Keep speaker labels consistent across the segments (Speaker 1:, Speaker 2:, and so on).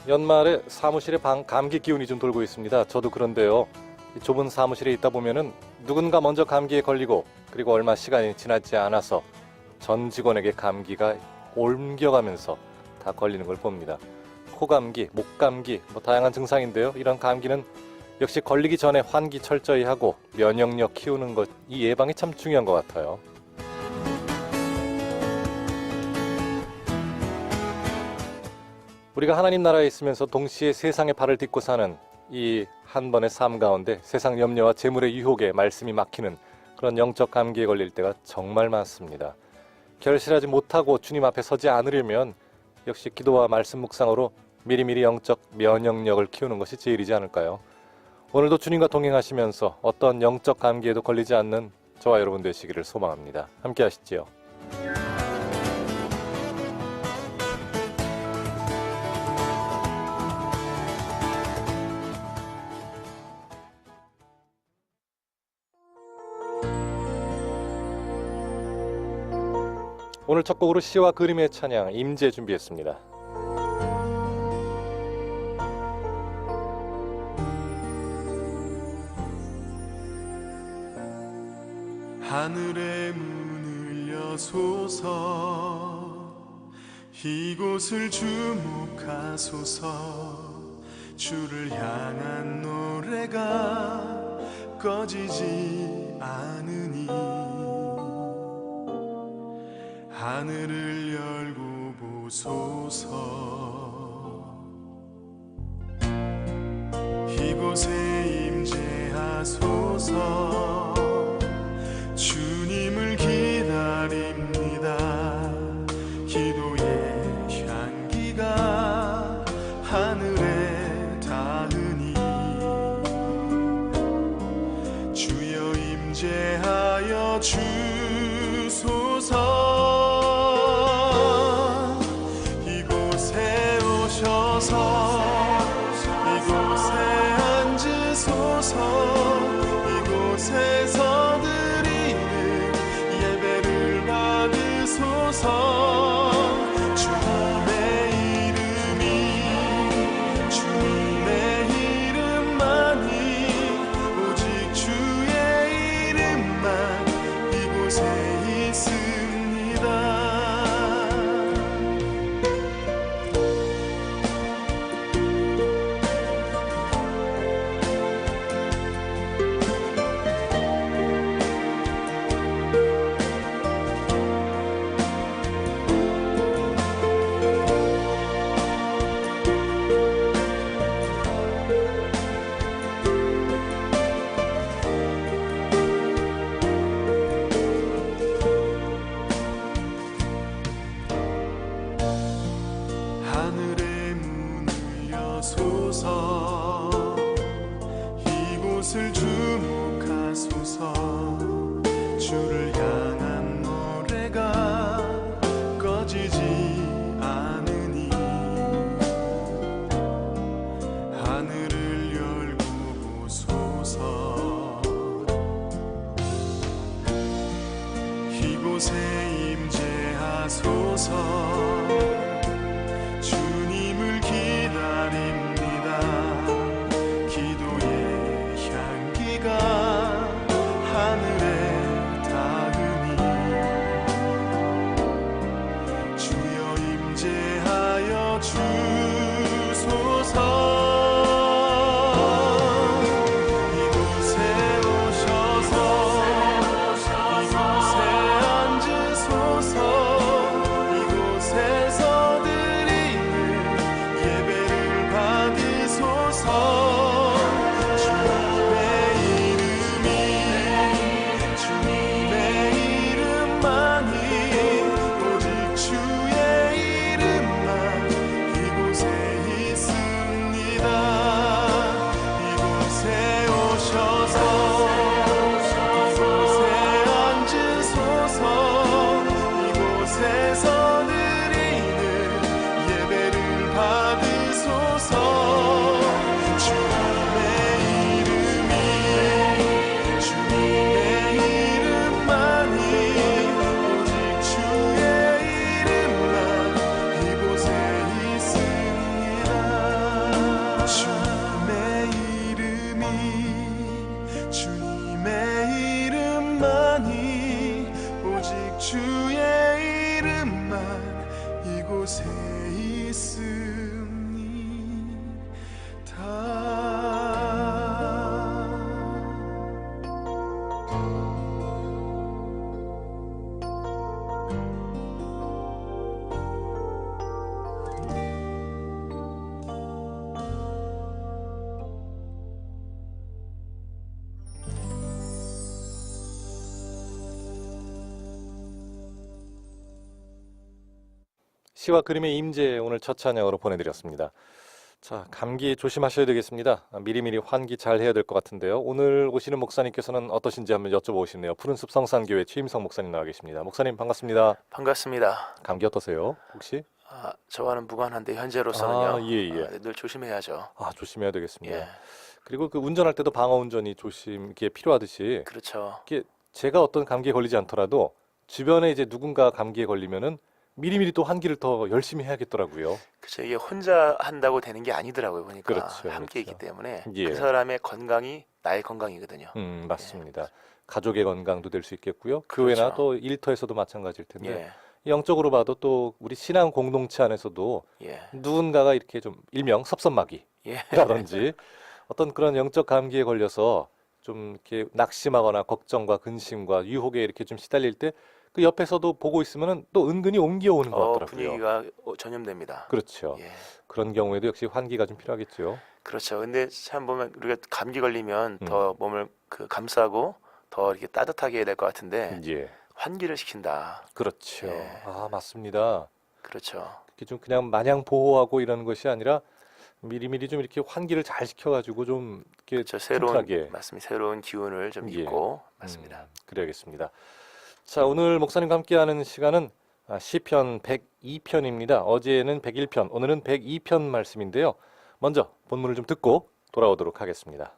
Speaker 1: 연말에 사무실에 감기 기운이 좀 돌고 있습니다. 저도 그런데요. 이 좁은 사무실에 있다 보면은 누군가 먼저 감기에 걸리고 그리고 얼마 시간이 지나지 않아서 전 직원에게 감기가 옮겨가면서 다 걸리는 걸 봅니다. 코감기, 목감기, 다양한 증상인데요. 이런 감기는 역시 걸리기 전에 환기 철저히 하고 면역력 키우는 것, 이 예방이 참 중요한 것 같아요. 우리가 하나님 나라에 있으면서 동시에 세상에 발을 딛고 사는 이 한 번의 삶 가운데 세상 염려와 재물의 유혹에 말씀이 막히는 그런 영적 감기에 걸릴 때가 정말 많습니다. 결실하지 못하고 주님 앞에 서지 않으려면 역시 기도와 말씀 묵상으로 미리미리 영적 면역력을 키우는 것이 제일이지 않을까요? 오늘도 주님과 동행하시면서 어떤 영적 감기에도 걸리지 않는 저와 여러분 되시기를 소망합니다. 함께 하시지요. 오늘 첫 곡으로 시와 그림의 찬양 임재 준비했습니다.
Speaker 2: 하늘의 문을 여소서 이곳을 주목하소서 주를 향한 노래가 꺼지지 않으니 하늘을 열고 보소서 이곳에 임재하소서 주님을 기다립니다. 기도의 향기가 하늘에 닿으니 주여 임재하여 주소서 이곳에 오셔서 이곳에 앉으소서 이곳에서 예배를 받으소서 주님의 이름이 주님의 이름만이 오직 주의 이름만 이곳에 있습니다. 하늘의 문을 여소서 이곳을 주목하소서 주를 향한 노래가 꺼지지 않으니 하늘을 열고 보소서 이곳에 임재하소서 주님을 기다립니다. 기도의 향기가 하늘에 닿으니 주여 임재하여 주소서 이곳에 오셔서 이곳에 앉으소서 이곳 이름만이 오직 주의 이름만 이곳에
Speaker 1: 시와 그림의 임재 오늘 첫 찬양으로 보내드렸습니다. 자, 감기 조심하셔야 되겠습니다. 미리미리 환기 잘 해야 될 것 같은데요. 오늘 오시는 목사님께서는 어떠신지 한번 여쭤보시네요. 푸른숲 성산교회 최임성 목사님 나와 계십니다. 목사님 반갑습니다.
Speaker 3: 반갑습니다.
Speaker 1: 감기 어떠세요? 혹시?
Speaker 3: 저와는 무관한데 현재로서는요.
Speaker 1: 예.
Speaker 3: 늘 조심해야죠.
Speaker 1: 조심해야 되겠습니다.
Speaker 3: 예,
Speaker 1: 그리고 그 운전할 때도 방어 운전이 조심이 필요하듯이
Speaker 3: 그렇죠.
Speaker 1: 제가 어떤 감기에 걸리지 않더라도 주변에 이제 누군가 감기에 걸리면은 미리미리 또 환기를 더 열심히 해야겠더라고요.
Speaker 3: 그렇죠. 이게 혼자 한다고 되는 게 아니더라고요. 보니까
Speaker 1: 그렇죠,
Speaker 3: 함께
Speaker 1: 그렇죠.
Speaker 3: 있기 때문에
Speaker 1: 예.
Speaker 3: 그 사람의 건강이 나의 건강이거든요.
Speaker 1: 맞습니다. 가족의 건강도 될 수 있겠고요.
Speaker 3: 그렇죠.
Speaker 1: 교회나 또 일터에서도 마찬가지일 텐데
Speaker 3: 예,
Speaker 1: 영적으로 봐도 또 우리 신앙 공동체 안에서도
Speaker 3: 예,
Speaker 1: 누군가가 이렇게 좀 일명 섭섭마귀라든지
Speaker 3: 예.
Speaker 1: 어떤 그런 영적 감기에 걸려서 좀 이렇게 낙심하거나 걱정과 근심과 유혹에 이렇게 좀 시달릴 때 그 옆에서도 보고 있으면은 또 은근히 옮겨오는 것 같더라고요.
Speaker 3: 분위기가 전염됩니다.
Speaker 1: 그렇죠.
Speaker 3: 예,
Speaker 1: 그런 경우에도 역시 환기가 좀 필요하겠죠.
Speaker 3: 그렇죠. 근데 참 보면 우리가 감기 걸리면
Speaker 1: 음.
Speaker 3: 더 몸을 감싸고 더 이렇게 따뜻하게 해야 될 것 같은데
Speaker 1: 예,
Speaker 3: 환기를 시킨다.
Speaker 1: 그렇죠.
Speaker 3: 예.
Speaker 1: 맞습니다.
Speaker 3: 그렇죠.
Speaker 1: 이렇게 좀 그냥 마냥 보호하고 이러는 것이 아니라 미리미리 좀 이렇게 환기를 잘 시켜가지고 좀 이렇게
Speaker 3: 그렇죠. 새로운
Speaker 1: 튼튼하게.
Speaker 3: 맞습니다. 새로운 기운을 좀
Speaker 1: 예.
Speaker 3: 입고 맞습니다.
Speaker 1: 그래야겠습니다. 자, 오늘 목사님과 함께하는 시간은 시편 102편입니다. 어제는 101편, 오늘은 102편 말씀인데요. 먼저 본문을 좀 듣고 돌아오도록 하겠습니다.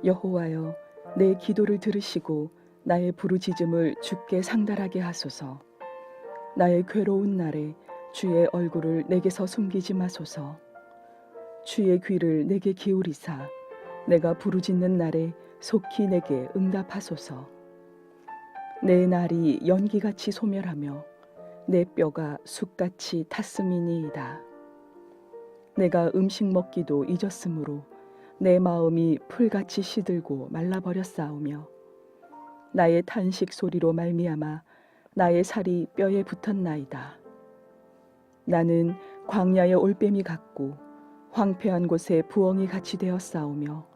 Speaker 4: 여호와여, 내 기도를 들으시고 나의 부르짖음을 주께 상달하게 하소서. 나의 괴로운 날에 주의 얼굴을 내게서 숨기지 마소서. 주의 귀를 내게 기울이사 내가 부르짖는 날에 속히 내게 응답하소서. 내 날이 연기같이 소멸하며 내 뼈가 숯같이 탔음이니이다. 내가 음식 먹기도 잊었으므로 내 마음이 풀같이 시들고 말라버렸사오며 나의 탄식 소리로 말미암아 나의 살이 뼈에 붙었나이다. 나는 광야의 올빼미 같고 황폐한 곳에 부엉이 같이 되었사오며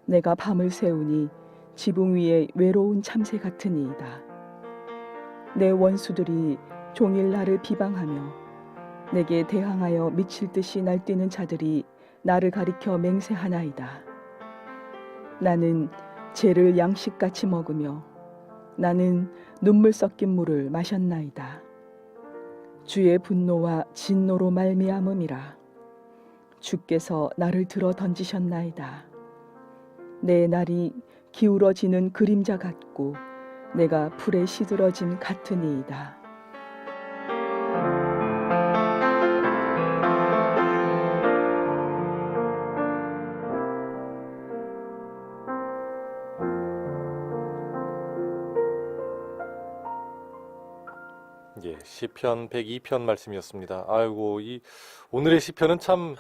Speaker 4: 내가 밤을 새우니 지붕 위에 외로운 참새 같으니이다. 내 원수들이 종일 나를 비방하며 내게 대항하여 미칠 듯이 날뛰는 자들이 나를 가리켜 맹세하나이다. 나는 죄를 양식같이 먹으며 나는 눈물 섞인 물을 마셨나이다. 주의 분노와 진노로 말미암음이라. 주께서 나를 들어 던지셨나이다. 내 날이 기울어지는 그림자 같고 내가 불에 시들어진 같으니이다.
Speaker 1: 예, 시편 102편 말씀이었습니다. 아이고, 이 오늘의 시편은 참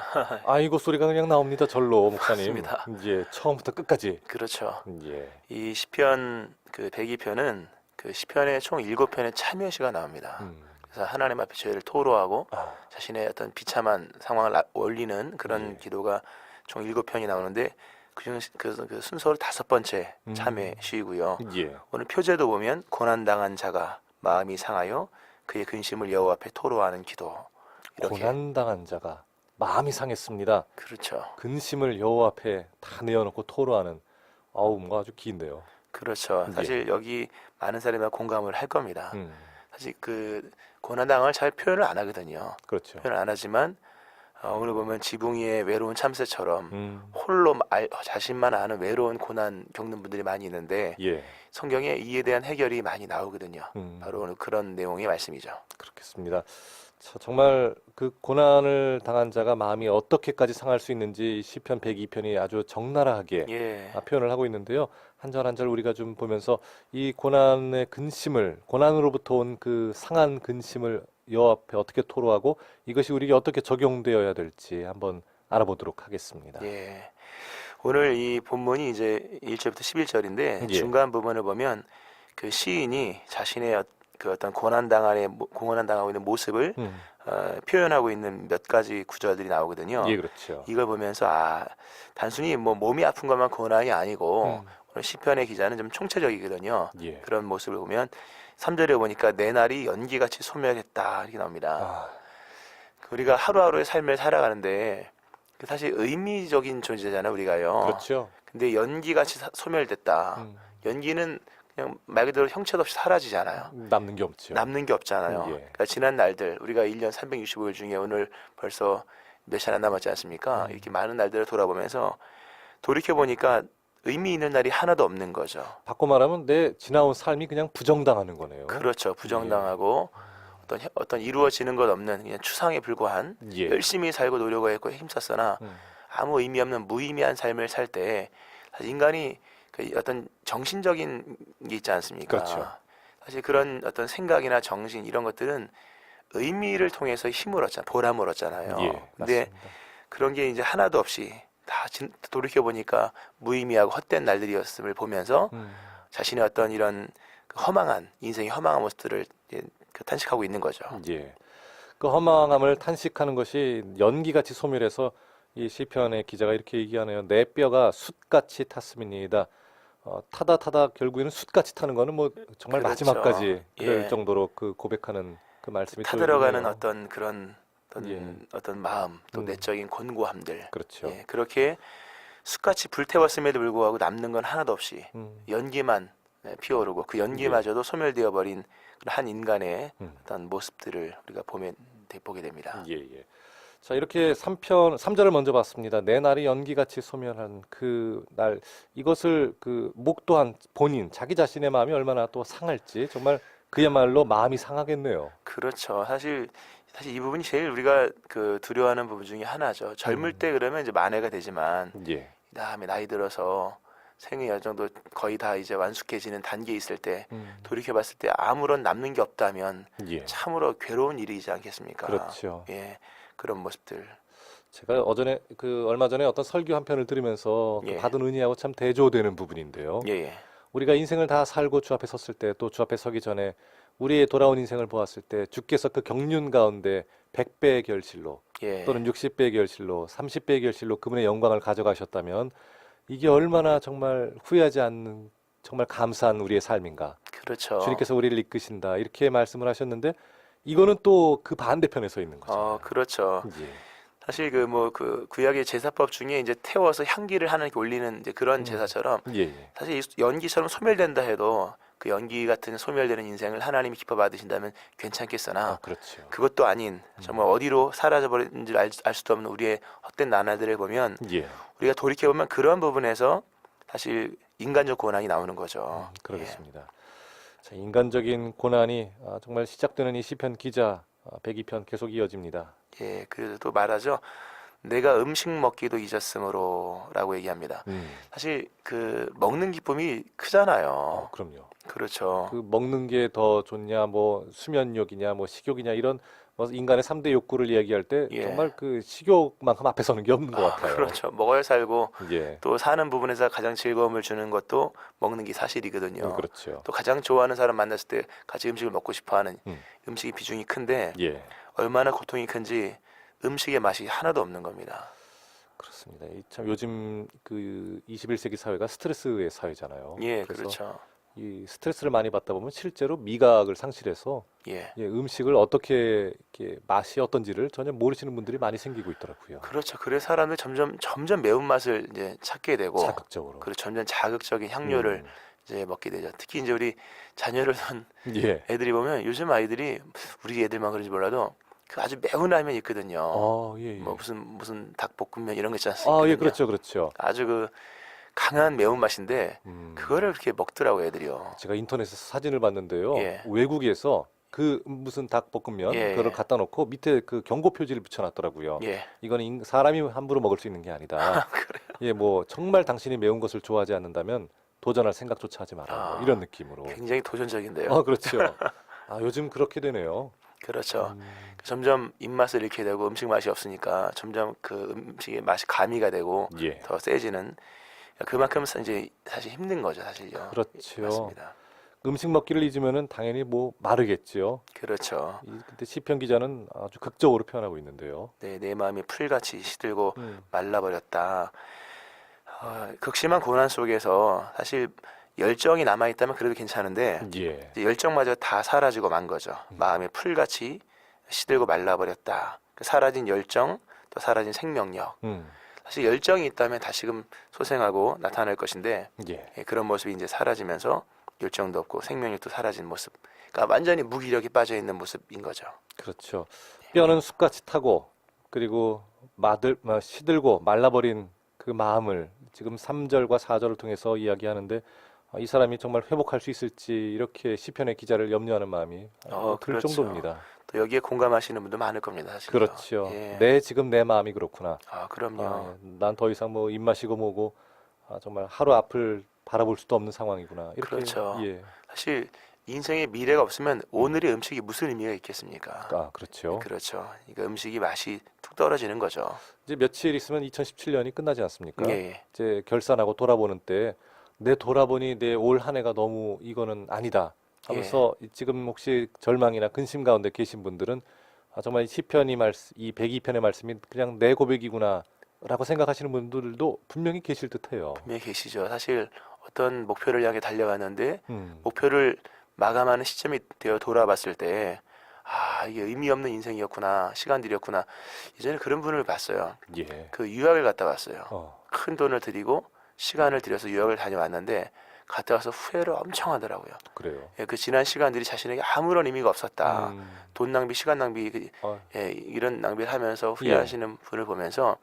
Speaker 1: 아이고 소리가 그냥 나옵니다. 절로 목사님.
Speaker 3: 맞습니다.
Speaker 1: 예, 처음부터 끝까지.
Speaker 3: 그렇죠.
Speaker 1: 예.
Speaker 3: 이 시편 102편은 그 시편의 총 7편의 참여시가 나옵니다. 그래서 하나님 앞에 죄를 토로하고 자신의 어떤 비참한 상황을 올리는 그런
Speaker 1: 예.
Speaker 3: 기도가 총 7편이 나오는데 그중 그 순서로 5번째 참회 시이고요.
Speaker 1: 예.
Speaker 3: 오늘 표제도 보면 고난당한 자가 마음이 상하여 그의 근심을 여호와 앞에 토로하는 기도. 이렇게.
Speaker 1: 고난당한 자가 마음이 상했습니다.
Speaker 3: 그렇죠.
Speaker 1: 근심을 여호와 앞에 다 내어놓고 토로하는. 아우, 뭔가 아주 긴데요.
Speaker 3: 그렇죠.
Speaker 1: 예.
Speaker 3: 사실 여기 많은 사람이 공감을 할 겁니다.
Speaker 1: 음,
Speaker 3: 사실 고난당을 잘 표현을 안 하거든요.
Speaker 1: 그렇죠.
Speaker 3: 표현을 안 하지만 오늘 보면 지붕 위에 외로운 참새처럼
Speaker 1: 홀로
Speaker 3: 자신만 아는 외로운 고난 겪는 분들이 많이 있는데
Speaker 1: 예.
Speaker 3: 성경에 이에 대한 해결이 많이 나오거든요.
Speaker 1: 음,
Speaker 3: 바로 오늘 그런 내용의 말씀이죠.
Speaker 1: 그렇겠습니다. 정말 그 고난을 당한 자가 마음이 어떻게까지 상할 수 있는지 시편 102편이 아주 적나라하게
Speaker 3: 예.
Speaker 1: 표현을 하고 있는데요. 한 절 한 절 우리가 좀 보면서 이 고난의 근심을, 고난으로부터 온 그 상한 근심을 여호와 앞에 어떻게 토로하고 이것이 우리에게 어떻게 적용되어야 될지 한번 알아보도록 하겠습니다.
Speaker 3: 예. 오늘 이 본문이 이제 1절부터 11절인데
Speaker 1: 예.
Speaker 3: 중간 부분을 보면 그 시인이 자신의 그 어떤 고난당하고 있는 모습을 표현하고 있는 몇 가지 구절들이 나오거든요.
Speaker 1: 예, 그렇죠.
Speaker 3: 이걸 보면서 단순히 뭐 몸이 아픈 것만 고난이 아니고 오늘 시편의 기자는 좀 총체적이거든요.
Speaker 1: 예.
Speaker 3: 그런 모습을 보면 3절에 보니까 내 날이 연기같이 소멸했다 이렇게 나옵니다.
Speaker 1: 아,
Speaker 3: 우리가 하루하루의 삶을 살아가는데 사실 의미적인 존재잖아요, 우리가요.
Speaker 1: 그렇죠.
Speaker 3: 근데 연기같이 소멸됐다. 연기는 그냥 말 그대로 형체도 없이 사라지잖아요.
Speaker 1: 남는 게 없죠.
Speaker 3: 남는 게 없잖아요.
Speaker 1: 예.
Speaker 3: 그러니까 지난 날들 우리가 1년 365일 중에 오늘 벌써 몇 시간 안 남았지 않습니까? 이렇게 많은 날들을 돌아보면서 돌이켜 보니까 의미 있는 날이 하나도 없는 거죠.
Speaker 1: 바꿔 말하면 내 지나온 삶이 그냥 부정당하는 거네요.
Speaker 3: 그렇죠. 부정당하고 어떤 이루어지는 것 없는 그냥 추상에 불과한
Speaker 1: 예.
Speaker 3: 열심히 살고 노력했고 힘썼으나 아무 의미 없는 무의미한 삶을 살 때 사실 인간이 그 어떤 정신적인 게 있지 않습니까?
Speaker 1: 그렇죠.
Speaker 3: 사실 그런 어떤 생각이나 정신 이런 것들은 의미를 통해서 힘을 얻잖아요. 보람을 얻잖아요.
Speaker 1: 예,
Speaker 3: 근데
Speaker 1: 맞습니다.
Speaker 3: 그런 게 이제 하나도 없이 다 돌이켜 보니까 무의미하고 헛된 날들이었음을 보면서 자신의 어떤 이런 그 허망한 인생의 허망한 모습들을 이제 그 탄식하고 있는 거죠.
Speaker 1: 예. 그 허망함을 탄식하는 것이 연기같이 소멸해서 이 시편의 기자가 이렇게 얘기하네요. 내 뼈가 숯같이 탔음이니이다. 타다 결국에는 숯같이 타는 거는 뭐 정말
Speaker 3: 그렇죠.
Speaker 1: 마지막까지 그럴
Speaker 3: 예.
Speaker 1: 정도로 그 고백하는 그 말씀이 또
Speaker 3: 타들어가는
Speaker 1: 있네요.
Speaker 3: 어떤 그런 어떤 마음 또 내적인 곤고함들
Speaker 1: 그렇죠.
Speaker 3: 예, 그렇게 숯같이 불태웠음에도 불구하고 남는 건 하나도 없이 연기만 피어오르고 그 연기마저도 소멸되어 버린 한 인간의 어떤 모습들을 우리가 보게 됩니다.
Speaker 1: 예, 예. 자, 이렇게 3절을 먼저 봤습니다. 내 날이 연기같이 소멸한 그 날, 이것을 그 목도한 본인, 자기 자신의 마음이 얼마나 또 상할지 정말 그야말로 마음이 상하겠네요.
Speaker 3: 그렇죠. 사실 이 부분이 제일 우리가 그 두려워하는 부분 중에 하나죠. 젊을 때 그러면 이제 만회가 되지만
Speaker 1: 예,
Speaker 3: 그다음에 나이 들어서 생의 어느 정도 거의 다 이제 완숙해지는 단계에 있을 때 돌이켜봤을 때 아무런 남는 게 없다면
Speaker 1: 예.
Speaker 3: 참으로 괴로운 일이지 않겠습니까?
Speaker 1: 그렇죠.
Speaker 3: 예, 그런 모습들.
Speaker 1: 제가 얼마 전에 어떤 설교 한 편을 들으면서 그
Speaker 3: 예.
Speaker 1: 받은 은혜하고 참 대조되는 부분인데요.
Speaker 3: 예,
Speaker 1: 우리가 인생을 다 살고 주 앞에 섰을 때 또 주 앞에 서기 전에 우리의 돌아온 인생을 보았을 때 주께서 그 경륜 가운데 100배의 결실로
Speaker 3: 예.
Speaker 1: 또는 60배의 결실로 30배의 결실로 그분의 영광을 가져가셨다면 이게 얼마나 정말 후회하지 않는 정말 감사한 우리의 삶인가.
Speaker 3: 그렇죠.
Speaker 1: 주님께서 우리를 이끄신다 이렇게 말씀을 하셨는데 이거는 또 그 반대편에 서 있는 거죠.
Speaker 3: 그렇죠.
Speaker 1: 예.
Speaker 3: 사실 그 구약의 제사법 중에 이제 태워서 향기를 하나님께 올리는 이제 그런 제사처럼
Speaker 1: 예, 예.
Speaker 3: 사실 이 연기처럼 소멸된다 해도 그 연기 같은 소멸되는 인생을 하나님이 기뻐 받으신다면 괜찮겠으나
Speaker 1: 그렇죠.
Speaker 3: 그것도 아닌 정말 어디로 사라져 버린지 알 수도 없는 우리의 헛된 나날들을 보면
Speaker 1: 예.
Speaker 3: 우리가 돌이켜 보면 그런 부분에서 사실 인간적 고난이 나오는 거죠.
Speaker 1: 그렇습니다. 자, 인간적인 고난이 정말 시작되는 이 시편 기자 102편 계속 이어집니다.
Speaker 3: 예, 그래서 또 말하죠. 내가 음식 먹기도 잊었으므로라고 얘기합니다. 사실 그 먹는 기쁨이 크잖아요.
Speaker 1: 그럼요.
Speaker 3: 그렇죠.
Speaker 1: 그 먹는 게 더 좋냐, 뭐 수면욕이냐, 뭐 식욕이냐 이런 뭐 인간의 3대 욕구를 이야기할 때
Speaker 3: 예.
Speaker 1: 정말 그 식욕만큼 앞에 서는 게 없는 것 같아요.
Speaker 3: 그렇죠. 먹어야 살고
Speaker 1: 예.
Speaker 3: 또 사는 부분에서 가장 즐거움을 주는 것도 먹는 게 사실이거든요.
Speaker 1: 그렇죠.
Speaker 3: 또 가장 좋아하는 사람 만났을 때 같이 음식을 먹고 싶어하는 음식의 비중이 큰데
Speaker 1: 예.
Speaker 3: 얼마나 고통이 큰지 음식의 맛이 하나도 없는 겁니다.
Speaker 1: 그렇습니다. 참 요즘 그 21세기 사회가 스트레스의 사회잖아요.
Speaker 3: 예,
Speaker 1: 그래서
Speaker 3: 그렇죠.
Speaker 1: 이 스트레스를 많이 받다 보면 실제로 미각을 상실해서
Speaker 3: 예.
Speaker 1: 음식을 어떻게 이렇게 맛이 어떤지를 전혀 모르시는 분들이 많이 생기고 있더라고요.
Speaker 3: 그렇죠. 그래서 사람들 점점 매운맛을 이제 찾게 되고
Speaker 1: 자극적으로.
Speaker 3: 그리고 점점 자극적인 향료를 이제 먹게 되죠. 특히 이제 우리 자녀를 둔
Speaker 1: 예.
Speaker 3: 애들이 보면 요즘 아이들이 우리 애들만 그런지 몰라도 그 아주 매운 라면 있거든요.
Speaker 1: 예, 예.
Speaker 3: 뭐 무슨 닭볶음면 이런 거 있지 않습니까?
Speaker 1: 예, 그렇죠, 그렇죠.
Speaker 3: 아주 그 강한 매운맛인데 그거를 이렇게 먹더라고요, 애들이요.
Speaker 1: 제가 인터넷에서 사진을 봤는데요.
Speaker 3: 예.
Speaker 1: 외국에서 그 무슨 닭볶음면
Speaker 3: 예.
Speaker 1: 그걸 갖다 놓고 밑에 그 경고 표지를 붙여놨더라고요.
Speaker 3: 예.
Speaker 1: 이거는 사람이 함부로 먹을 수 있는 게 아니다. 예, 뭐 정말 당신이 매운 것을 좋아하지 않는다면 도전할 생각조차 하지 마라. 뭐 이런 느낌으로.
Speaker 3: 굉장히 도전적인데요.
Speaker 1: 그렇죠. 아, 요즘 그렇게 되네요.
Speaker 3: 그렇죠. 점점 입맛을 잃게 되고 음식 맛이 없으니까 점점 그 음식의 맛이 가미가 되고
Speaker 1: 예.
Speaker 3: 더 세지는 그만큼 이제 사실 힘든 거죠, 사실요.
Speaker 1: 그렇죠.
Speaker 3: 맞습니다.
Speaker 1: 음식 먹기를 잊으면은 당연히 뭐 마르겠지요.
Speaker 3: 그렇죠.
Speaker 1: 근데 시편 기자는 아주 극적으로 표현하고 있는데요.
Speaker 3: 네, 내 마음이 풀같이 시들고 말라버렸다. 극심한 고난 속에서 사실 열정이 남아있다면 그래도 괜찮은데
Speaker 1: 예.
Speaker 3: 이제 열정마저 다 사라지고 만 거죠. 마음이 풀같이 시들고 말라버렸다. 그 사라진 열정, 또 사라진 생명력. 사실 열정이 있다면 다시금 소생하고 나타날 것인데
Speaker 1: 예.
Speaker 3: 그런 모습이 이제 사라지면서 열정도 없고 생명력도 사라진 모습. 그러니까 완전히 무기력이 빠져 있는 모습인 거죠.
Speaker 1: 그렇죠. 뼈는 숯같이 타고 그리고 시들고 말라버린 그 마음을 지금 3절과 4절을 통해서 이야기하는데 이 사람이 정말 회복할 수 있을지 이렇게 시편의 기자를 염려하는 마음이 들
Speaker 3: 그렇죠.
Speaker 1: 정도입니다.
Speaker 3: 또 여기에 공감하시는 분도 많을 겁니다, 사실.
Speaker 1: 그렇죠.
Speaker 3: 예.
Speaker 1: 지금 내 마음이 그렇구나.
Speaker 3: 그럼요.
Speaker 1: 난 더 이상 뭐 입마시고 뭐고 정말 하루 앞을 바라볼 수도 없는 상황이구나. 이렇게
Speaker 3: 그렇죠.
Speaker 1: 예.
Speaker 3: 사실 인생에 미래가 없으면 오늘의 음식이 무슨 의미가 있겠습니까?
Speaker 1: 그렇죠.
Speaker 3: 그렇죠. 그러니까 음식이 맛이 툭 떨어지는 거죠.
Speaker 1: 이제 며칠 있으면 2017년이 끝나지 않습니까?
Speaker 3: 예.
Speaker 1: 이제 결산하고 돌아보는 때 내 돌아보니 내 올 한 해가 너무 이거는 아니다 하면서 지금 혹시 절망이나 근심 가운데 계신 분들은 정말 시편이 이 102편의 말씀이 그냥 내 고백이구나 라고 생각하시는 분들도 분명히 계실 듯해요.
Speaker 3: 분명히 계시죠. 사실 어떤 목표를 향해 달려갔는데 목표를 마감하는 시점이 되어 돌아봤을 때 이게 의미 없는 인생이었구나, 시간들이었구나. 예전에 그런 분을 봤어요.
Speaker 1: 예.
Speaker 3: 그 유학을 갔다 왔어요. 큰 돈을 들이고 시간을 들여서 유학을 다녀왔는데 갔다 와서 후회를 엄청 하더라고요.
Speaker 1: 그래요.
Speaker 3: 그 지난 시간들이 자신에게 아무런 의미가 없었다. 돈 낭비, 시간 낭비, 이런 낭비를 하면서 후회하시는 분을 보면서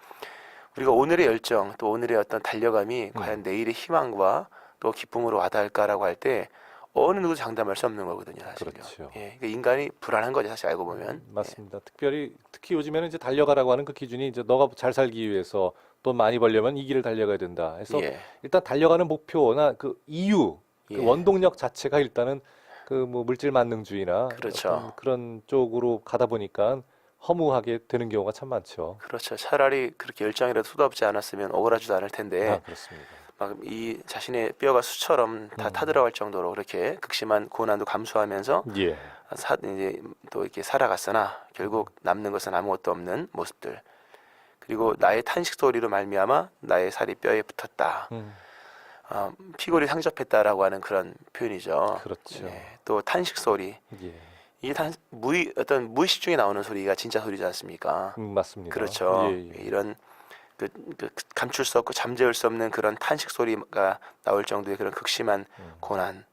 Speaker 3: 우리가 오늘의 열정, 또 오늘의 어떤 달려감이 과연 내일의 희망과 또 기쁨으로 와닿을까라고 할 때 어느 누구도 장담할 수 없는 거거든요, 사실요.
Speaker 1: 그렇죠.
Speaker 3: 그러니까 인간이 불안한 거죠, 사실 알고 보면.
Speaker 1: 맞습니다. 특히 요즘에는 이제 달려가라고 하는 그 기준이 이제 너가 잘 살기 위해서 돈 많이 벌려면 이 길을 달려가야 된다. 해서 일단 달려가는 목표나 그 이유, 그 원동력 자체가 일단은 그 뭐 물질 만능주의나
Speaker 3: 그렇죠.
Speaker 1: 어떤 그런 쪽으로 가다 보니까 허무하게 되는 경우가 참 많죠.
Speaker 3: 그렇죠. 차라리 그렇게 열정이라도 쏟아붓지 않았으면 억울하지도 않을 텐데
Speaker 1: 그렇습니다.
Speaker 3: 막 이 자신의 뼈가 수처럼 다 타들어갈 정도로 그렇게 극심한 고난도 감수하면서
Speaker 1: 예.
Speaker 3: 이제 또 이렇게 살아갔으나 결국 남는 것은 아무것도 없는 모습들. 그리고 나의 탄식 소리로 말미암아 나의 살이 뼈에 붙었다. 피골이 상접했다라고 하는 그런 표현이죠.
Speaker 1: 그렇죠.
Speaker 3: 또 탄식 소리.
Speaker 1: 예.
Speaker 3: 이게 어떤 무의식 중에 나오는 소리가 진짜 소리지 않습니까?
Speaker 1: 맞습니다.
Speaker 3: 그렇죠.
Speaker 1: 예.
Speaker 3: 이런 그 감출 수 없고 잠재울 수 없는 그런 탄식 소리가 나올 정도의 그런 극심한 고난.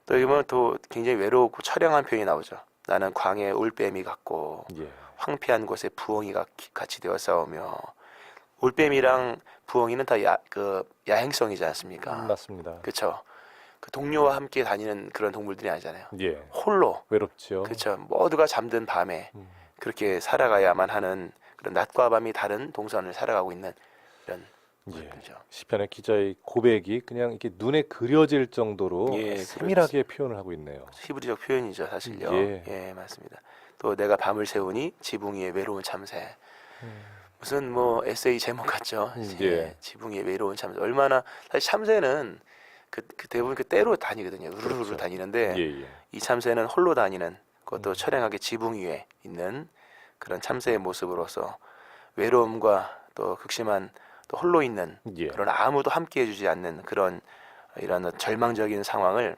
Speaker 3: 또 이러면 또 굉장히 외롭고 처량한 표현이 나오죠. 나는 광야의 올빼미 같고
Speaker 1: 예.
Speaker 3: 황폐한 곳에 부엉이가 같이 되어 싸우며. 올빼미랑 부엉이는 다 야행성이지 않습니까?
Speaker 1: 맞습니다.
Speaker 3: 그렇죠. 그 동료와 함께 다니는 그런 동물들이 아니잖아요.
Speaker 1: 예.
Speaker 3: 홀로.
Speaker 1: 외롭죠.
Speaker 3: 그렇죠. 모두가 잠든 밤에 그렇게 살아가야만 하는 그런 낮과 밤이 다른 동선을 살아가고 있는 이런 모습이죠.
Speaker 1: 시편의 기자의 고백이 그냥 이렇게 눈에 그려질 정도로
Speaker 3: 예,
Speaker 1: 세밀하게 표현을 하고 있네요.
Speaker 3: 히브리적 표현이죠, 사실요.
Speaker 1: 예.
Speaker 3: 맞습니다. 또 내가 밤을 새우니 지붕 위에 외로운 참새. 무슨 뭐 에세이 제목 같죠. 지붕 위에 외로운 참새. 얼마나 사실 참새는 그 대부분 그 때로 다니거든요. 우르르
Speaker 1: 그렇죠.
Speaker 3: 다니는데 이 참새는 홀로 다니는 그것도 처량하게 지붕 위에 있는 그런 참새의 모습으로서 외로움과 또 극심한 또 홀로 있는 그런 아무도 함께 해주지 않는 그런 이런 절망적인 상황을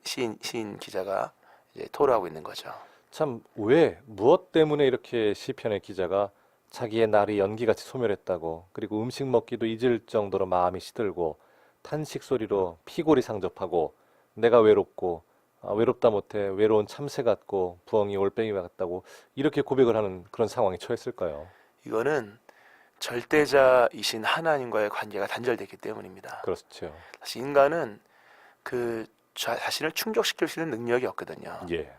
Speaker 3: 시인 기자가 이제 토로하고 있는 거죠.
Speaker 1: 참 무엇 때문에 이렇게 시편의 기자가 자기의 날이 연기같이 소멸했다고 그리고 음식 먹기도 잊을 정도로 마음이 시들고 탄식 소리로 피골이 상접하고 내가 외롭고 외롭다 못해 외로운 참새 같고 부엉이 올빼미 같다고 이렇게 고백을 하는 그런 상황에 처했을까요?
Speaker 3: 이거는 절대자이신 하나님과의 관계가 단절됐기 때문입니다.
Speaker 1: 그렇죠.
Speaker 3: 사실 인간은 그 자신을 충족시킬 수 있는 능력이 없거든요.
Speaker 1: 예.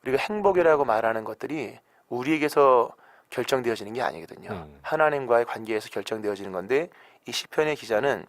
Speaker 3: 우리가 행복이라고 말하는 것들이 우리에게서 결정되어지는 게 아니거든요. 하나님과의 관계에서 결정되어지는 건데 이 시편의 기자는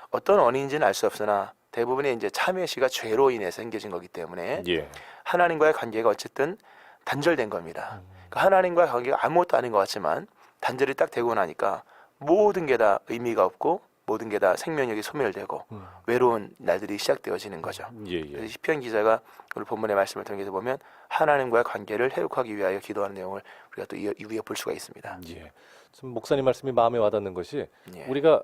Speaker 3: 어떤 원인인지는 알 수 없으나 대부분의 이제 참회시가 죄로 인해서 생겨진 거기 때문에
Speaker 1: 예.
Speaker 3: 하나님과의 관계가 어쨌든 단절된 겁니다. 그러니까 하나님과의 관계가 아무것도 아닌 것 같지만 단절이 딱 되고 나니까 모든 게 다 의미가 없고 모든 게 다 생명력이 소멸되고 외로운 날들이 시작되어지는 거죠.
Speaker 1: 예,
Speaker 3: 그래서
Speaker 1: 예.
Speaker 3: 시편 기자가 오늘 본문의 말씀을 통해서 보면 하나님과의 관계를 회복하기 위하여 기도하는 내용을 우리가 또 이어볼 수가 있습니다.
Speaker 1: 예. 좀 목사님 말씀이 마음에 와닿는 것이
Speaker 3: 예.
Speaker 1: 우리가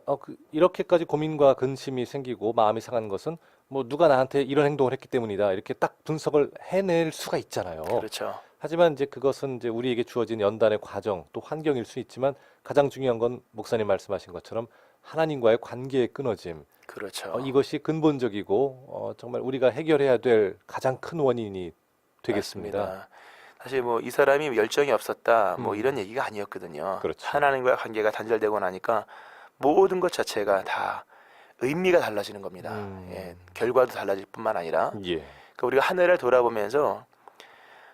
Speaker 1: 이렇게까지 고민과 근심이 생기고 마음이 상한 것은 뭐 누가 나한테 이런 행동을 했기 때문이다 이렇게 딱 분석을 해낼 수가 있잖아요.
Speaker 3: 그렇죠.
Speaker 1: 하지만 이제 그것은 이제 우리에게 주어진 연단의 과정 또 환경일 수 있지만 가장 중요한 건 목사님 말씀하신 것처럼 하나님과의 관계의 끊어짐.
Speaker 3: 그렇죠.
Speaker 1: 이것이 근본적이고 정말 우리가 해결해야 될 가장 큰 원인이 되겠습니다.
Speaker 3: 맞습니다. 사실 뭐 이 사람이 열정이 없었다 뭐
Speaker 1: 음.
Speaker 3: 이런 얘기가 아니었거든요.
Speaker 1: 그렇죠.
Speaker 3: 하나님과의 관계가 단절되고 나니까 모든 것 자체가 다 의미가 달라지는 겁니다. 예, 결과도 달라질 뿐만 아니라
Speaker 1: 예.
Speaker 3: 그러니까 우리가 한 해를 돌아보면서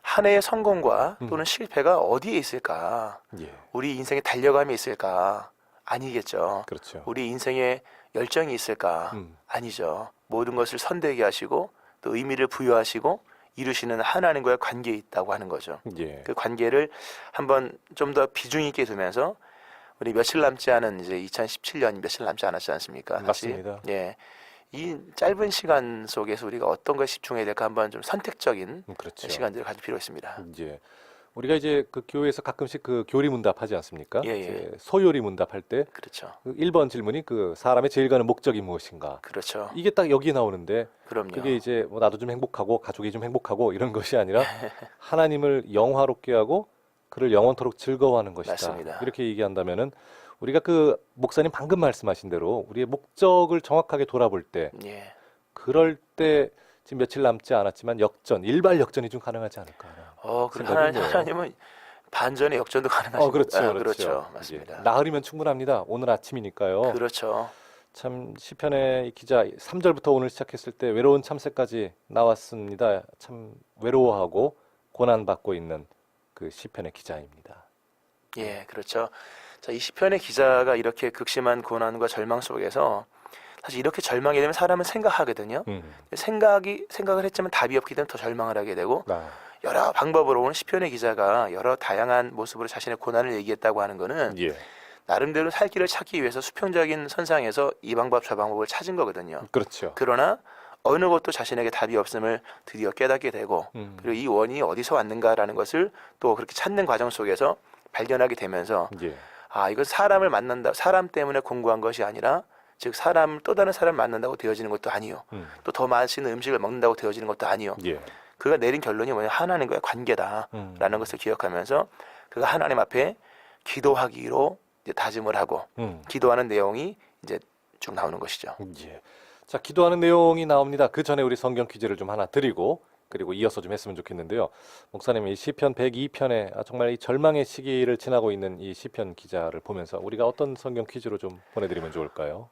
Speaker 3: 한 해의 성공과 또는 실패가 어디에 있을까?
Speaker 1: 예.
Speaker 3: 우리 인생의 달려감이 있을까? 아니겠죠.
Speaker 1: 그렇죠.
Speaker 3: 우리 인생에 열정이 있을까? 아니죠. 모든 것을 선대게 하시고 또 의미를 부여하시고 이루시는 하나님과의 관계에 있다고 하는 거죠.
Speaker 1: 예.
Speaker 3: 그 관계를 한번 좀 더 비중 있게 두면서 우리 며칠 남지 않은 이제 2017년 며칠 남지 않았지 않습니까? 사실.
Speaker 1: 맞습니다.
Speaker 3: 예. 이 짧은 시간 속에서 우리가 어떤 것에 집중해야 될까 한번 좀 선택적인
Speaker 1: 그렇죠.
Speaker 3: 시간들을 가질 필요가 있습니다.
Speaker 1: 이제 우리가 이제 그 교회에서 가끔씩 그 교리 문답 하지 않습니까?
Speaker 3: 예, 예.
Speaker 1: 이제 소요리 문답할 때
Speaker 3: 그렇죠.
Speaker 1: 그 1번 질문이 그 사람의 제일 가는 목적이 무엇인가?
Speaker 3: 그렇죠.
Speaker 1: 이게 딱 여기 나오는데
Speaker 3: 그럼요.
Speaker 1: 그게 이제 뭐 나도 좀 행복하고 가족이 좀 행복하고 이런 것이 아니라 하나님을 영화롭게 하고 그를 영원토록 즐거워하는 것이다.
Speaker 3: 맞습니다.
Speaker 1: 이렇게 얘기한다면은 우리가 그 목사님 방금 말씀하신 대로 우리의 목적을 정확하게 돌아볼 때
Speaker 3: 예.
Speaker 1: 그럴 때 지금 며칠 남지 않았지만 역전, 일발 역전이 좀 가능하지 않을까.
Speaker 3: 그럼
Speaker 1: 생각이 드네요.
Speaker 3: 하나님은 반전의 역전도 가능하시고.
Speaker 1: 그렇죠,
Speaker 3: 그렇죠. 맞습니다.
Speaker 1: 이제 나흘이면 충분합니다. 오늘 아침이니까요.
Speaker 3: 그렇죠.
Speaker 1: 참 시편의 이 기자 3절부터 오늘 시작했을 때 외로운 참새까지 나왔습니다. 참 외로워하고 고난받고 있는 그 시편의 기자입니다.
Speaker 3: 예, 그렇죠. 자, 이 시편의 기자가 이렇게 극심한 고난과 절망 속에서 사실 이렇게 절망이 되면 사람은 생각하거든요. 생각을 했지만 답이 없기 때문에 더 절망을 하게 되고 여러 방법으로 오늘 시편의 기자가 여러 다양한 모습으로 자신의 고난을 얘기했다고 하는 거는
Speaker 1: 예,
Speaker 3: 나름대로 살 길을 찾기 위해서 수평적인 선상에서 이 방법 저 방법을 찾은 거거든요.
Speaker 1: 그렇죠.
Speaker 3: 그러나 어느 것도 자신에게 답이 없음을 드디어 깨닫게 되고 그리고 이 원인이 어디서 왔는가라는 것을 또 그렇게 찾는 과정 속에서 발견하게 되면서
Speaker 1: 예,
Speaker 3: 이건 사람을 만난다, 사람 때문에 공부한 것이 아니라 즉 또 다른 사람을 만난다고 되어지는 것도 아니요. 또 더 맛있는 음식을 먹는다고 되어지는 것도 아니요.
Speaker 1: 예,
Speaker 3: 그가 내린 결론이 뭐냐 하나님과의 관계다라는 것을 기억하면서 그가 하나님 앞에 기도하기로 이제 다짐을 하고 기도하는 내용이 이제 쭉 나오는 것이죠.
Speaker 1: 예. 자, 기도하는 내용이 나옵니다. 그 전에 우리 성경 퀴즈를 좀 하나 드리고 그리고 이어서 좀 했으면 좋겠는데요. 목사님이 시편 102편에 정말 이 절망의 시기를 지나고 있는 이 시편 기자를 보면서 우리가 어떤 성경 퀴즈로 좀 보내드리면 좋을까요?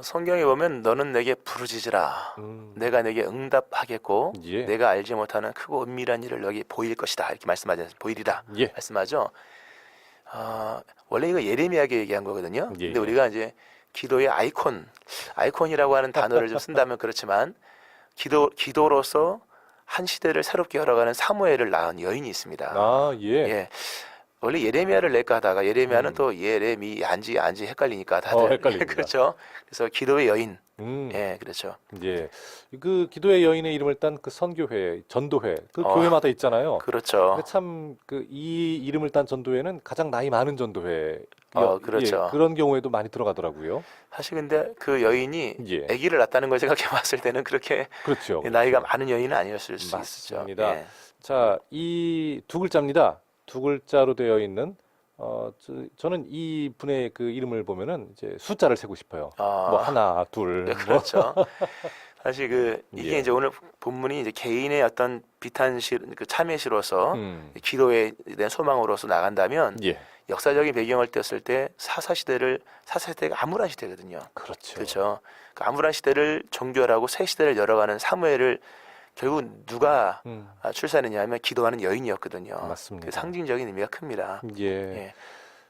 Speaker 3: 성경에 보면 너는 내게 부르짖으라. 내가 내게 응답하겠고
Speaker 1: 예.
Speaker 3: 내가 알지 못하는 크고 은밀한 일을 너에게 보일 것이다. 이렇게 말씀하지 않습니까? 보이리라.
Speaker 1: 예.
Speaker 3: 말씀하죠. 원래 이거 예레미야에게 얘기한 거거든요.
Speaker 1: 예,
Speaker 3: 근데
Speaker 1: 예.
Speaker 3: 우리가 이제 기도의 아이콘이라고 하는 단어를 좀 쓴다면 그렇지만 기도로서 한 시대를 새롭게 열어가는 사무엘을 낳은 여인이 있습니다.
Speaker 1: 예.
Speaker 3: 예. 원래 예레미야를 낼까 하다가 예레미야는 또 예레미 안지 헷갈리니까 다들
Speaker 1: 헷갈립니다.
Speaker 3: 그렇죠. 그래서 기도의 여인.
Speaker 1: 음.
Speaker 3: 예, 그렇죠.
Speaker 1: 예. 그 기도의 여인의 이름을 딴 그 선교회, 전도회, 그 교회마다 있잖아요.
Speaker 3: 그렇죠.
Speaker 1: 근데 참 그 이 이름을 딴 전도회는 가장 나이 많은 전도회.
Speaker 3: 그렇죠.
Speaker 1: 예, 그런 경우에도 많이 들어가더라고요.
Speaker 3: 사실 근데 그 여인이
Speaker 1: 예.
Speaker 3: 아기를 낳았다는 걸 생각해 봤을 때는 그렇게
Speaker 1: 그렇죠.
Speaker 3: 나이가 많은 여인은 아니었을 수
Speaker 1: 맞습니다.
Speaker 3: 있죠. 예.
Speaker 1: 자, 이 두 글자입니다. 두 글자로 되어 있는 저는 이 분의 그 이름을 보면은 이제 숫자를 세고 싶어요. 뭐 하나, 둘.
Speaker 3: 네, 그렇죠. 사실 이게
Speaker 1: 예.
Speaker 3: 이제 오늘 본문이 이제 개인의 어떤 비탄시 그 참회시로서 기도에 대한 소망으로서 나간다면
Speaker 1: 예.
Speaker 3: 역사적인 배경을 띄었을 때 사사시대가 암울한 시대거든요.
Speaker 1: 그렇죠.
Speaker 3: 그렇죠. 그 암울한 시대를 종결하고 새 시대를 열어가는 사무엘을 결국 누가 출산했냐 하면 기도하는 여인이었거든요.
Speaker 1: 맞습니다.
Speaker 3: 그 상징적인 의미가 큽니다.
Speaker 1: 예.
Speaker 3: 예.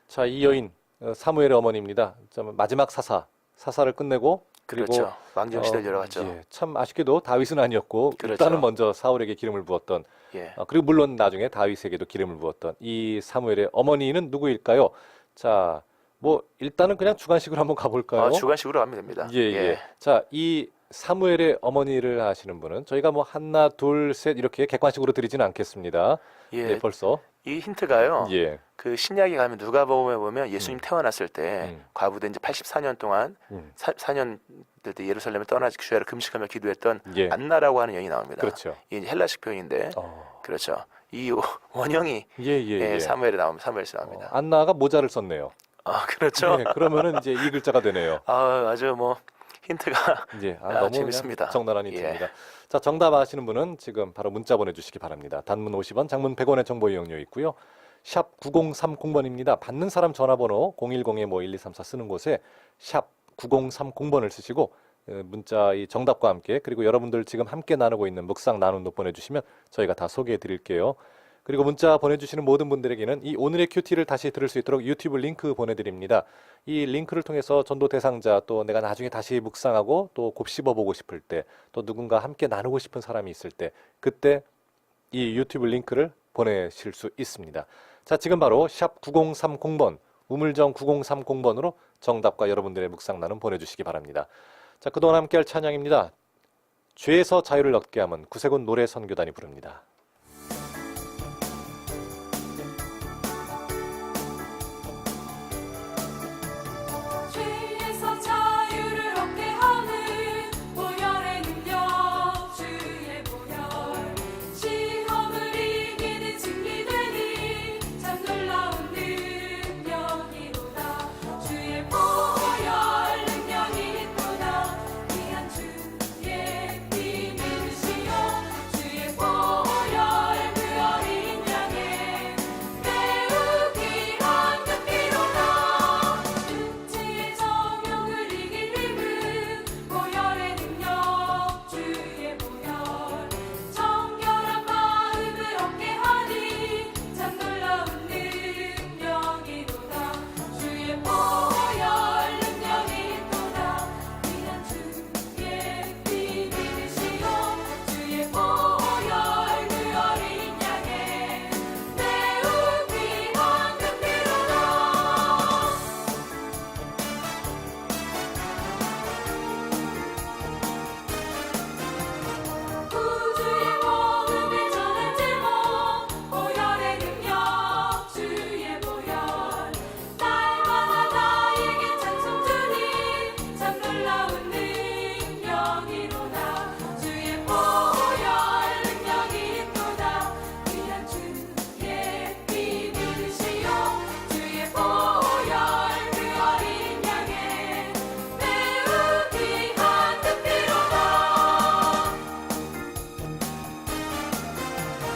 Speaker 1: 자, 이 여인 사무엘의 어머니입니다. 마지막 사사를 끝내고 그리고
Speaker 3: 그렇죠. 왕정 시대를 열어갔죠.
Speaker 1: 예, 참 아쉽게도 다윗은 아니었고
Speaker 3: 그렇죠.
Speaker 1: 일단은 먼저 사울에게 기름을 부었던
Speaker 3: 예.
Speaker 1: 그리고 물론 나중에 다윗에게도 기름을 부었던 이 사무엘의 어머니는 누구일까요? 자, 뭐 일단은 그냥 주관식으로 한번 가볼까요?
Speaker 3: 주관식으로 가면 됩니다.
Speaker 1: 예, 예. 자, 이 사무엘의 어머니를 아시는 분은 저희가 뭐 하나, 둘, 셋 이렇게 객관식으로 드리지는 않겠습니다.
Speaker 3: 예.
Speaker 1: 예, 벌써.
Speaker 3: 이 힌트가요.
Speaker 1: 예.
Speaker 3: 그 신약에 가면 누가복음에 보면 예수님 태어났을 때 과부된 지 84년 동안 4년 때 예루살렘에 떠나지 주야를 금식하며 기도했던
Speaker 1: 예.
Speaker 3: 안나라고 하는 여인이 나옵니다.
Speaker 1: 그렇죠.
Speaker 3: 이게 헬라식 표현인데 그렇죠. 이 원형이 사무엘에 나옵니다. 사무엘에서 나옵니다.
Speaker 1: 안나가 모자를 썼네요.
Speaker 3: 그렇죠.
Speaker 1: 예, 그러면은 이제 이 글자가 되네요.
Speaker 3: 아주 뭐 힌트가
Speaker 1: 예, 너무
Speaker 3: 재밌습니다.
Speaker 1: 적나라한 힌트입니다. 자, 정답 아시는 분은 지금 바로 문자 보내주시기 바랍니다. 단문 50원, 장문 100원의 정보 이용료 있고요. 샵 9030번입니다. 받는 사람 전화번호 010-뭐1234 쓰는 곳에 샵 9030번을 쓰시고 문자 이 정답과 함께 그리고 여러분들 지금 함께 나누고 있는 묵상 나눔도 보내주시면 저희가 다 소개해 드릴게요. 그리고 문자 보내주시는 모든 분들에게는 이 오늘의 큐티를 다시 들을 수 있도록 유튜브 링크 보내드립니다. 이 링크를 통해서 전도 대상자 또 내가 나중에 다시 묵상하고 또 곱씹어 보고 싶을 때 또 누군가 함께 나누고 싶은 사람이 있을 때 그때 이 유튜브 링크를 보내실 수 있습니다. 자, 지금 바로 샵 9030번 우물정 9030번으로 정답과 여러분들의 묵상 나눔 보내주시기 바랍니다. 자, 그동안 함께할 찬양입니다. 죄에서 자유를 얻게 함은 구세군 노래 선교단이 부릅니다.
Speaker 5: 죄에서 자유를 얻게 하는 보혈의 능력 주의 보혈 시험을 이기는 증리되니 참 놀라운 능력이로다 주의 보혈 능력이 있도다 귀한 주의 피 믿으시오 주의 보혈 그 어린 양의 매우 귀한 그 피로다 육체의 정욕을 이길 힘은 보혈의 능력 주의 보혈 정결한 마음을 얻게 하니 참 놀라운 능력이로다 주의 보혈 능력이 있도다 귀한 주의 피 믿으시오 주의 보혈 그 어린 양의 매우 귀한 그 피로다 구주의 복음을 전한 제목 보혈의 능력 주의 보혈 날마다 나에게 찬송 주님 참 놀라운 능력이로다 주의 보혈 능력이 있도다 귀한 주의 피 믿으시오 주의 보혈 그 어린 양의 매우 귀한 그 피로다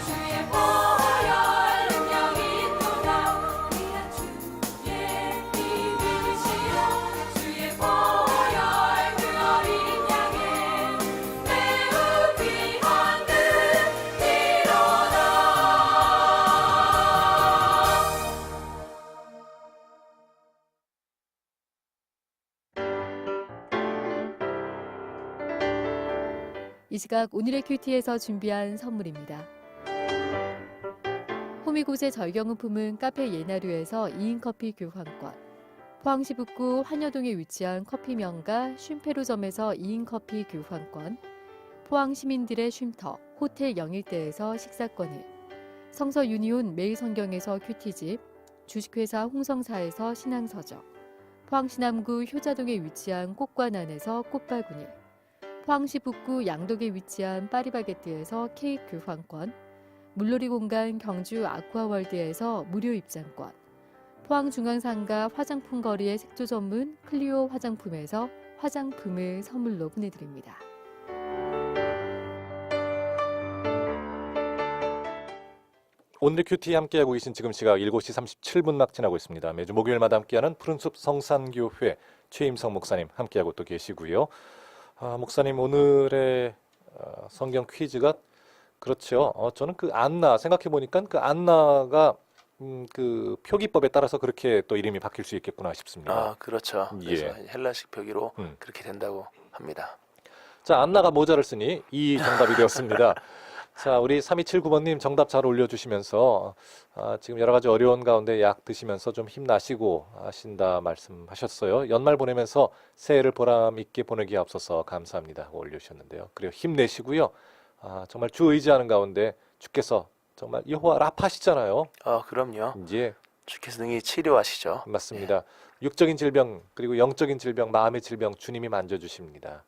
Speaker 5: 주의 보혈 능력이 있도다 귀한 주의 피 믿으시오 주의 보혈 그 어린 양의 매우 귀한 그 피로다
Speaker 6: 이 시각 오늘의 큐티에서 준비한 선물입니다. 호미곶의 절경은품은 카페 예나류에서 2인 커피 교환권, 포항시 북구 환여동에 위치한 커피 명가 쉼페로점에서 2인 커피 교환권, 포항 시민들의 쉼터 호텔 영일대에서 식사권을, 성서 유니온 매일 성경에서 큐티집, 주식회사 홍성사에서 신앙서적, 포항시 남구 효자동에 위치한 꽃관안에서 꽃바구니, 포항시 북구 양덕에 위치한 파리바게뜨에서 케이크 교환권, 물놀이 공간 경주 아쿠아월드에서 무료 입장권, 포항중앙상가 화장품 거리의 색조 전문 클리오 화장품에서 화장품을 선물로 보내드립니다.
Speaker 1: 오늘의 큐티 함께하고 계신 지금 시각 7시 37분 막 지나고 있습니다. 매주 목요일마다 함께하는 푸른숲 성산교회 최임성 목사님 함께하고 또 계시고요. 목사님 오늘의 성경 퀴즈가 그렇죠. 저는 그 안나 생각해 보니까 그 안나가 그 표기법에 따라서 그렇게 또 이름이 바뀔 수 있겠구나 싶습니다.
Speaker 3: 아, 그렇죠. 그래서
Speaker 1: 예.
Speaker 3: 헬라식 표기로
Speaker 1: 음.
Speaker 3: 그렇게 된다고 합니다.
Speaker 1: 자, 안나가 모자를 쓰니 이 정답이 되었습니다. 자, 우리 3279번님 정답 잘 올려주시면서 지금 여러 가지 어려운 가운데 약 드시면서 좀 힘나시고 하신다 말씀하셨어요. 연말 보내면서 새해를 보람 있게 보내기에 앞서서 감사합니다 하고 올려주셨는데요. 그리고 힘내시고요. 정말 주 의지하는 가운데 주께서 정말 여호와 라파시잖아요.
Speaker 3: 그럼요.
Speaker 1: 예,
Speaker 3: 주께서 능히 치료하시죠.
Speaker 1: 맞습니다. 육적인 질병 그리고 영적인 질병, 마음의 질병 주님이 만져주십니다.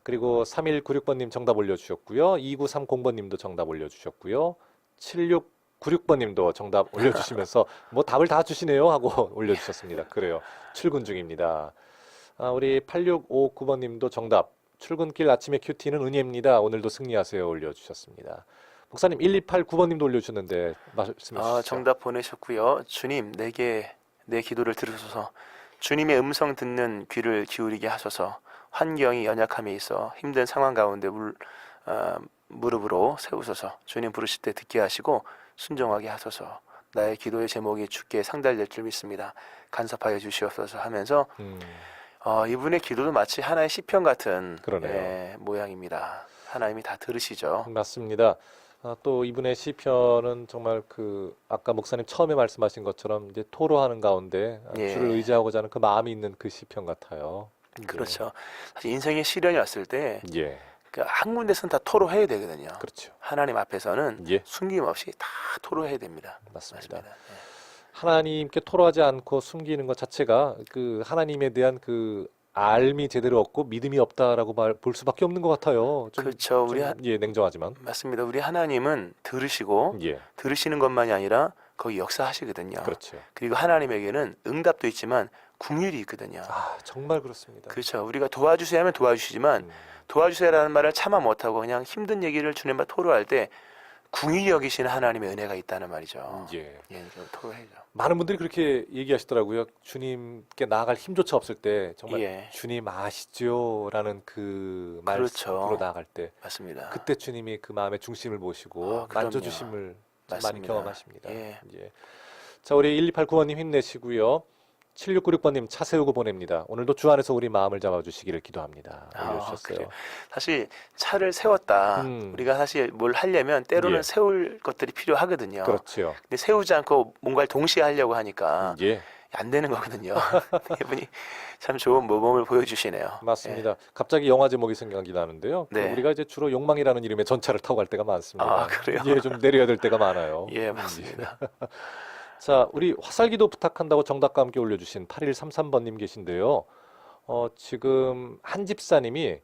Speaker 1: 그리고 3196번님 정답 올려주셨고요. 2930번님도 정답 올려주셨고요. 7696번님도 정답 올려주시면서 뭐 답을 다 주시네요 하고 올려주셨습니다. 그래요. 출근 중입니다. 우리 8659번님도 정답. 출근길 아침에 큐티는 은혜입니다. 오늘도 승리하세요 올려주셨습니다. 목사님 1289번님도 올려주셨는데 말씀해 주시죠.
Speaker 3: 정답 보내셨고요. 주님, 내게 내 기도를 들으소서. 주님의 음성 듣는 귀를 기울이게 하소서. 환경이 연약함에 있어 힘든 상황 가운데 무릎으로 세우소서. 주님 부르실 때 듣게 하시고 순종하게 하소서. 나의 기도의 제목이 주께 상달될 줄 믿습니다. 간섭하여 주시옵소서 하면서 이분의 기도도 마치 하나의 시편 같은
Speaker 1: 그러네요.
Speaker 3: 모양입니다. 하나님이 다 들으시죠.
Speaker 1: 맞습니다. 또 이분의 시편은 정말 그 아까 목사님 처음에 말씀하신 것처럼 이제 토로하는 가운데
Speaker 3: 예.
Speaker 1: 주를 의지하고자 하는 그 마음이 있는 그 시편 같아요.
Speaker 3: 그렇죠. 사실 인생에 시련이 왔을 때
Speaker 1: 예,
Speaker 3: 한 군데서는 다 토로해야 되거든요.
Speaker 1: 그렇죠.
Speaker 3: 하나님 앞에서는
Speaker 1: 예,
Speaker 3: 숨김없이 다 토로해야 됩니다.
Speaker 1: 맞습니다.
Speaker 3: 맞습니다.
Speaker 1: 하나님께 토로하지 않고 숨기는 것 자체가 그 하나님에 대한 그 알미 제대로 없고 믿음이 없다라고 볼 수밖에 없는 것 같아요.
Speaker 3: 그렇죠. 우리
Speaker 1: 예, 냉정하지만.
Speaker 3: 맞습니다. 우리 하나님은 들으시고
Speaker 1: 예,
Speaker 3: 들으시는 것만이 아니라 거기 역사하시거든요.
Speaker 1: 그렇죠.
Speaker 3: 그리고 하나님에게는 응답도 있지만 긍휼이 있거든요.
Speaker 1: 정말 그렇습니다.
Speaker 3: 그렇죠. 우리가 도와주세요 하면 도와주시지만 도와주세요라는 말을 참아 못하고 그냥 힘든 얘기를 주님과 토로할 때 궁히 여기시는 하나님의 은혜가 있다는 말이죠.
Speaker 1: 예.
Speaker 3: 좀 토로해야죠.
Speaker 1: 많은 분들이 그렇게 얘기하시더라고요. 주님께 나아갈 힘조차 없을 때 정말
Speaker 3: 예.
Speaker 1: 주님 아시죠라는 그
Speaker 3: 그렇죠.
Speaker 1: 말씀으로 나아갈 때
Speaker 3: 맞습니다.
Speaker 1: 그때 주님이 그 마음의 중심을 보시고
Speaker 3: 그럼요.
Speaker 1: 만져주심을 좀 많이
Speaker 3: 맞습니다.
Speaker 1: 경험하십니다.
Speaker 3: 예.
Speaker 1: 자, 우리 1289번님 힘내시고요. 7696번님 차 세우고 보냅니다. 오늘도 주 안에서 우리 마음을 잡아주시기를 기도합니다. 올려주셨어요.
Speaker 3: 그래요. 사실 차를 세웠다. 우리가 사실 뭘 하려면 때로는
Speaker 1: 예.
Speaker 3: 세울 것들이 필요하거든요.
Speaker 1: 그렇죠.
Speaker 3: 근데 세우지 않고 뭔가를 동시에 하려고 하니까
Speaker 1: 예,
Speaker 3: 안 되는 거거든요. 이분이 참 좋은 모범을 보여주시네요.
Speaker 1: 맞습니다. 갑자기 영화 제목이 생각이 나는데요.
Speaker 3: 네.
Speaker 1: 우리가 이제 주로 욕망이라는 이름의 전차를 타고 갈 때가 많습니다.
Speaker 3: 그래요?
Speaker 1: 예, 좀 내려야 될 때가 많아요.
Speaker 3: 예, 맞습니다.
Speaker 1: 자, 우리 화살기도 부탁한다고 정답과 함께 올려주신 8133번님 계신데요. 지금 한 집사님이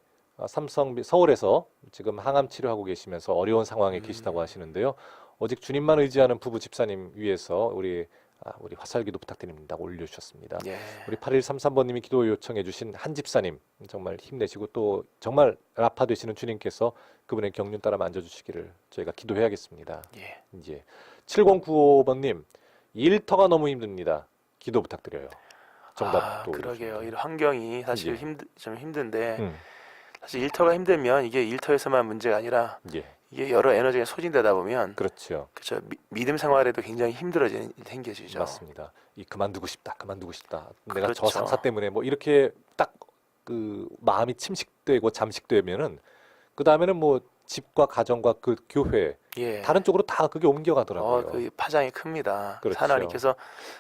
Speaker 1: 서울에서 지금 항암 치료하고 계시면서 어려운 상황에 계시다고 하시는데요. 오직 주님만 의지하는 부부 집사님 위해서 우리 화살기도 부탁드립니다. 올려주셨습니다.
Speaker 3: 예.
Speaker 1: 우리 8133번님이 기도 요청해 주신 한 집사님 정말 힘내시고 또 정말 라파 되시는 주님께서 그분의 경륜 따라 만져주시기를 저희가 기도해야겠습니다.
Speaker 3: 예.
Speaker 1: 이제 7095번님 일터가 너무 힘듭니다. 기도 부탁드려요. 정답도
Speaker 3: 그러게요. 이 환경이 사실
Speaker 1: 예.
Speaker 3: 좀 힘든데
Speaker 1: 음,
Speaker 3: 사실 일터가 힘들면 이게 일터에서만 문제가 아니라
Speaker 1: 예,
Speaker 3: 이게 여러 에너지가 소진되다 보면
Speaker 1: 그렇죠.
Speaker 3: 그렇죠. 믿음 생활에도 굉장히 힘들어지는 생겨지죠.
Speaker 1: 맞습니다. 그만두고 싶다. 내가
Speaker 3: 그렇죠.
Speaker 1: 저 상사 때문에 뭐 이렇게 딱 그 마음이 침식되고 잠식되면은 그 다음에는 뭐 집과 가정과 그 교회
Speaker 3: 예.
Speaker 1: 다른 쪽으로 다 그게 옮겨가더라고요.
Speaker 3: 그 파장이 큽니다.
Speaker 1: 그렇죠.
Speaker 3: 하나님께서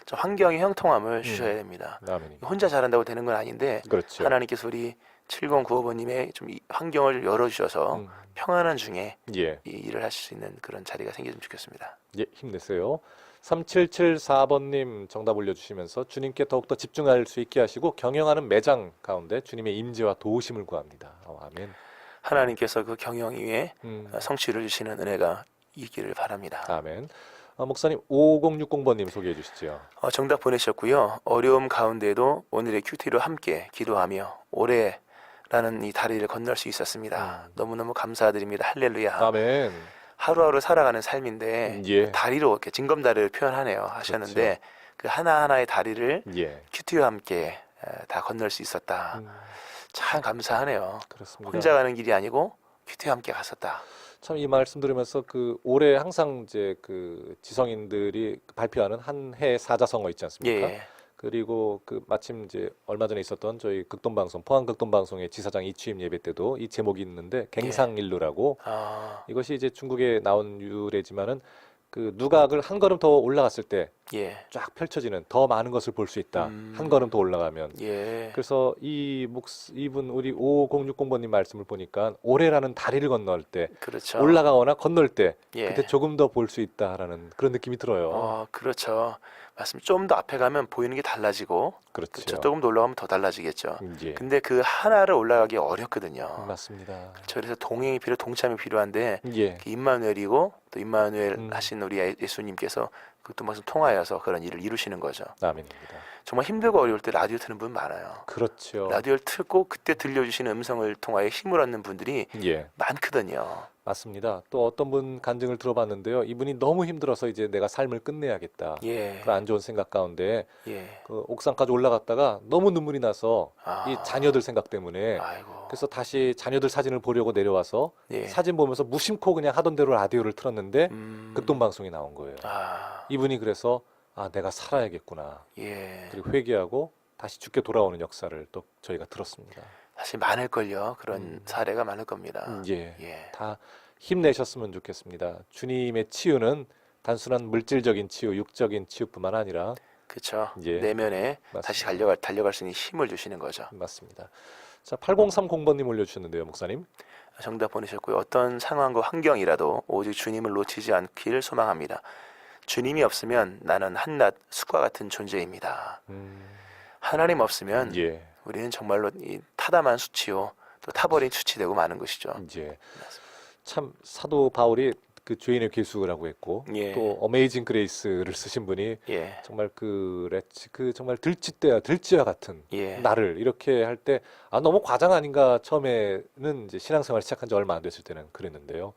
Speaker 3: 저 환경의 형통함을 주셔야 됩니다.
Speaker 1: 아멘.
Speaker 3: 혼자 잘한다고 되는 건 아닌데
Speaker 1: 그렇죠.
Speaker 3: 하나님께서 우리 7095번님의 좀 이 환경을 열어주셔서
Speaker 1: 음,
Speaker 3: 평안한 중에
Speaker 1: 예,
Speaker 3: 이 일을 하실 수 있는 그런 자리가 생겼으면 좋겠습니다.
Speaker 1: 예, 힘내세요. 3774번님 정답 올려주시면서 주님께 더욱더 집중할 수 있게 하시고 경영하는 매장 가운데 주님의 임재와 도우심을 구합니다. 아멘.
Speaker 3: 하나님께서 그 경영 위에
Speaker 1: 음,
Speaker 3: 성취를 주시는 은혜가 있기를 바랍니다.
Speaker 1: 아멘. 목사님 5060번님 소개해 주시죠.
Speaker 3: 정답 보내셨고요. 어려움 가운데도 오늘의 큐티로 함께 기도하며 올해라는 이 다리를 건널 수 있었습니다. 너무너무 감사드립니다. 할렐루야.
Speaker 1: 아멘.
Speaker 3: 하루하루 살아가는 삶인데
Speaker 1: 예.
Speaker 3: 다리로 이렇게 징검다리를 표현하네요. 하셨는데 그 하나하나의 다리를
Speaker 1: 예.
Speaker 3: 큐티와 함께 다 건널 수 있었다. 참 감사하네요.
Speaker 1: 그렇습니다.
Speaker 3: 혼자 가는 길이 아니고 큐티와 함께 갔었다.
Speaker 1: 참 이 말씀 들으면서 그 올해 항상 이제 그 지성인들이 발표하는 한 해 사자성어 있지 않습니까?
Speaker 3: 예.
Speaker 1: 그리고 그 마침 이제 얼마 전에 있었던 저희 극동방송 포항 극동방송의 지사장 이취임 예배 때도 이 제목이 있는데 갱상일루라고 이것이 이제 중국에 나온 유래지만은 그 누각을 한 걸음 더 올라갔을 때
Speaker 3: 예.
Speaker 1: 쫙 펼쳐지는 더 많은 것을 볼 수 있다. 한 걸음 더 올라가면.
Speaker 3: 예.
Speaker 1: 그래서 이분 우리 5060번님 말씀을 보니까 올해라는 다리를 건널 때
Speaker 3: 그렇죠.
Speaker 1: 올라가거나 건널 때
Speaker 3: 예.
Speaker 1: 그때 조금 더 볼 수 있다라는 그런 느낌이 들어요.
Speaker 3: 그렇죠. 맞습니다. 좀 더 앞에 가면 보이는 게 달라지고
Speaker 1: 그렇죠.
Speaker 3: 그렇죠. 조금 더 올라가면 더 달라지겠죠.
Speaker 1: 예.
Speaker 3: 근데 그 하나를 올라가기 어렵거든요.
Speaker 1: 맞습니다.
Speaker 3: 그렇죠. 그래서 동행이 동참이 필요한데
Speaker 1: 예.
Speaker 3: 그 임마누엘이고 또 임마누엘
Speaker 1: 음.
Speaker 3: 하신 우리 예수님께서 그또 무슨 통하여서 그런 일을 이루시는 거죠.
Speaker 1: 아멘입니다.
Speaker 3: 정말 힘들고 어려울 때 라디오 듣는 분 많아요.
Speaker 1: 그렇죠.
Speaker 3: 라디오를 틀고 그때 들려주시는 음성을 통하여 힘을 얻는 분들이
Speaker 1: 예.
Speaker 3: 많거든요.
Speaker 1: 맞습니다. 또 어떤 분 간증을 들어봤는데요. 이분이 너무 힘들어서 이제 내가 삶을 끝내야겠다.
Speaker 3: 예,
Speaker 1: 그런 안 좋은 생각 가운데
Speaker 3: 예.
Speaker 1: 그 옥상까지 올라갔다가 너무 눈물이 나서
Speaker 3: 아,
Speaker 1: 이 자녀들 생각 때문에
Speaker 3: 아이고.
Speaker 1: 그래서 다시 자녀들 사진을 보려고 내려와서
Speaker 3: 예.
Speaker 1: 사진 보면서 무심코 그냥 하던 대로 라디오를 틀었는데
Speaker 3: 그
Speaker 1: 극동방송이 나온 거예요.
Speaker 3: 아,
Speaker 1: 이분이 그래서 아 내가 살아야겠구나.
Speaker 3: 예.
Speaker 1: 그리고 회개하고 다시 죽게 돌아오는 역사를 또 저희가 들었습니다.
Speaker 3: 사실 많을걸요. 그런 사례가 많을 겁니다.
Speaker 1: 예.
Speaker 3: 예.
Speaker 1: 다 힘내셨으면 좋겠습니다. 주님의 치유는 단순한 물질적인 치유, 육적인 치유뿐만 아니라
Speaker 3: 그렇죠.
Speaker 1: 예.
Speaker 3: 내면에
Speaker 1: 맞습니다.
Speaker 3: 다시 달려갈 수 있는 힘을 주시는 거죠.
Speaker 1: 맞습니다. 자, 8030번님 올려주셨는데요, 목사님.
Speaker 3: 정답 보내셨고요. 어떤 상황과 환경이라도 오직 주님을 놓치지 않기를 소망합니다. 주님이 없으면 나는 한낱 숲과 같은 존재입니다. 하나님 없으면
Speaker 1: 예,
Speaker 3: 우리는 정말로 이 타담한 수치요, 또 타버린 수치되고 마는 것이죠.
Speaker 1: 예. 참 사도 바울이 그 죄인의 괴수라고 했고
Speaker 3: 예.
Speaker 1: 또 어메이징 그레이스를 쓰신 분이
Speaker 3: 예,
Speaker 1: 정말 그 정말 들쥐와 같은
Speaker 3: 예.
Speaker 1: 나를 이렇게 할 때 아 너무 과장 아닌가 처음에는 이제 신앙생활 시작한 지 얼마 안 됐을 때는 그랬는데요.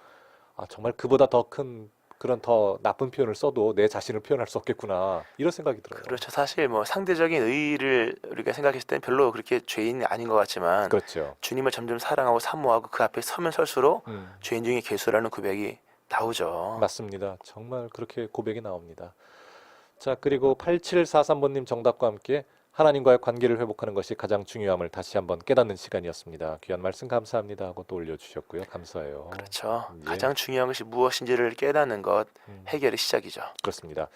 Speaker 1: 아 정말 그보다 더 큰 그런 더 나쁜 표현을 써도 내 자신을 표현할 수 없겠구나 이런 생각이 들어요.
Speaker 3: 그렇죠. 사실 뭐 상대적인 의의를 우리가 생각했을 때는 별로 그렇게 죄인이 아닌 것 같지만
Speaker 1: 그렇죠.
Speaker 3: 주님을 점점 사랑하고 사모하고 그 앞에 서면 설수록 죄인 중에 괴수라는 고백이 나오죠.
Speaker 1: 맞습니다. 정말 그렇게 고백이 나옵니다. 자, 그리고 8743번님 정답과 함께 하나님과의 관계를 회복하는 것이 가장 중요함을 다시 한번 깨닫는 시간이었습니다. 귀한 말씀 감사합니다 하고 또 올려주셨고요. 감사해요.
Speaker 3: 그렇죠.
Speaker 1: 예.
Speaker 3: 가장 중요한 것이 무엇인지를 깨닫는 것,
Speaker 1: 음,
Speaker 3: 해결의 시작이죠.
Speaker 1: 그렇습니다.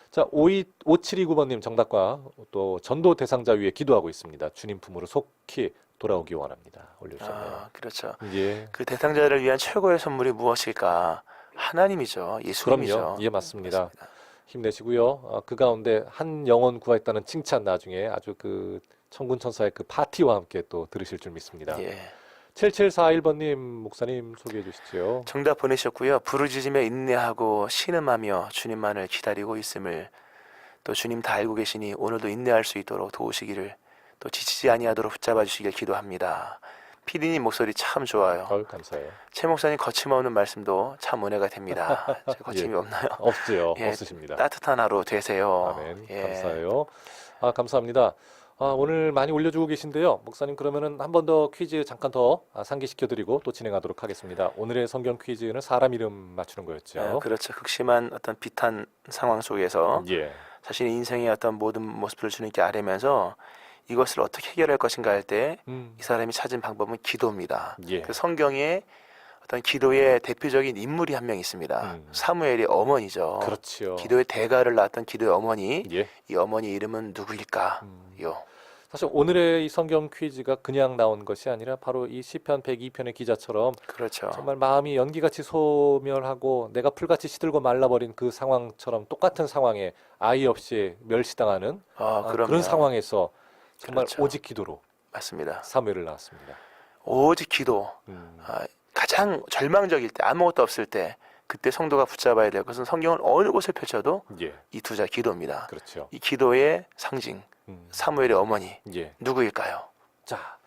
Speaker 1: 자, 5729번님 정답과 또 전도 대상자 위에 기도하고 있습니다. 주님 품으로 속히 돌아오기 원합니다. 올려주셨네요.
Speaker 3: 그렇죠.
Speaker 1: 예,
Speaker 3: 그 대상자를 위한 최고의 선물이 무엇일까? 하나님이죠. 예수님이죠.
Speaker 1: 그럼요. 예, 맞습니다. 힘내시고요. 그 가운데 한 영혼 구하였다는 칭찬 나중에 아주 그 천군 천사의 그 파티와 함께 또 들으실 줄 믿습니다.
Speaker 3: 예.
Speaker 1: 7741번님 목사님 소개해 주시죠.
Speaker 3: 정답 보내셨고요. 부르짖으며 인내하고 신음하며 주님만을 기다리고 있음을 또 주님 다 알고 계시니 오늘도 인내할 수 있도록 도우시기를 또 지치지 아니하도록 붙잡아 주시길 기도합니다. 피디님 목소리 참 좋아요.
Speaker 1: 감사해요.
Speaker 3: 최 목사님 거침없는 말씀도 참 은혜가 됩니다. 제가 거침이
Speaker 1: 예.
Speaker 3: 없나요?
Speaker 1: 없죠.
Speaker 3: 예,
Speaker 1: 없으십니다.
Speaker 3: 따뜻한 하루 되세요.
Speaker 1: 아멘.
Speaker 3: 예.
Speaker 1: 감사해요. 감사합니다. 오늘 많이 올려주고 계신데요. 목사님 그러면은 한 번 더 퀴즈 잠깐 더 상기시켜드리고 또 진행하도록 하겠습니다. 오늘의 성경 퀴즈는 사람 이름 맞추는 거였죠.
Speaker 3: 그렇죠. 극심한 어떤 비탄 상황 속에서
Speaker 1: 예.
Speaker 3: 자신의 인생의 어떤 모든 모습을 주님께 아뢰면서 이것을 어떻게 해결할 것인가 할 때 이 사람이 찾은 방법은 기도입니다.
Speaker 1: 예.
Speaker 3: 그 성경에 어떤 기도의 대표적인 인물이 한 명 있습니다. 사무엘의 어머니죠.
Speaker 1: 그렇죠.
Speaker 3: 기도의 대가를 낳았던 기도의 어머니.
Speaker 1: 예.
Speaker 3: 이 어머니 이름은 누구일까요?
Speaker 1: 사실 오늘의 이 성경 퀴즈가 그냥 나온 것이 아니라 바로 이 시편 102편의 기자처럼
Speaker 3: 그렇죠.
Speaker 1: 정말 마음이 연기같이 소멸하고 내가 풀같이 시들고 말라버린 그 상황처럼 똑같은 상황에 아이 없이 멸시당하는
Speaker 3: 그럼요.
Speaker 1: 그런 상황에서 정말
Speaker 3: 그렇죠.
Speaker 1: 오직 기도로
Speaker 3: 맞습니다.
Speaker 1: 사무엘을 낳았습니다.
Speaker 3: 오직 기도. 가장 절망적일 때 아무것도 없을 때 그때 성도가 붙잡아야 될 것은 성경을 어느 곳을 펼쳐도
Speaker 1: 예.
Speaker 3: 이 두 자 기도입니다.
Speaker 1: 그렇죠.
Speaker 3: 이 기도의 상징 사무엘의 어머니
Speaker 1: 예.
Speaker 3: 누구일까요?
Speaker 1: 자,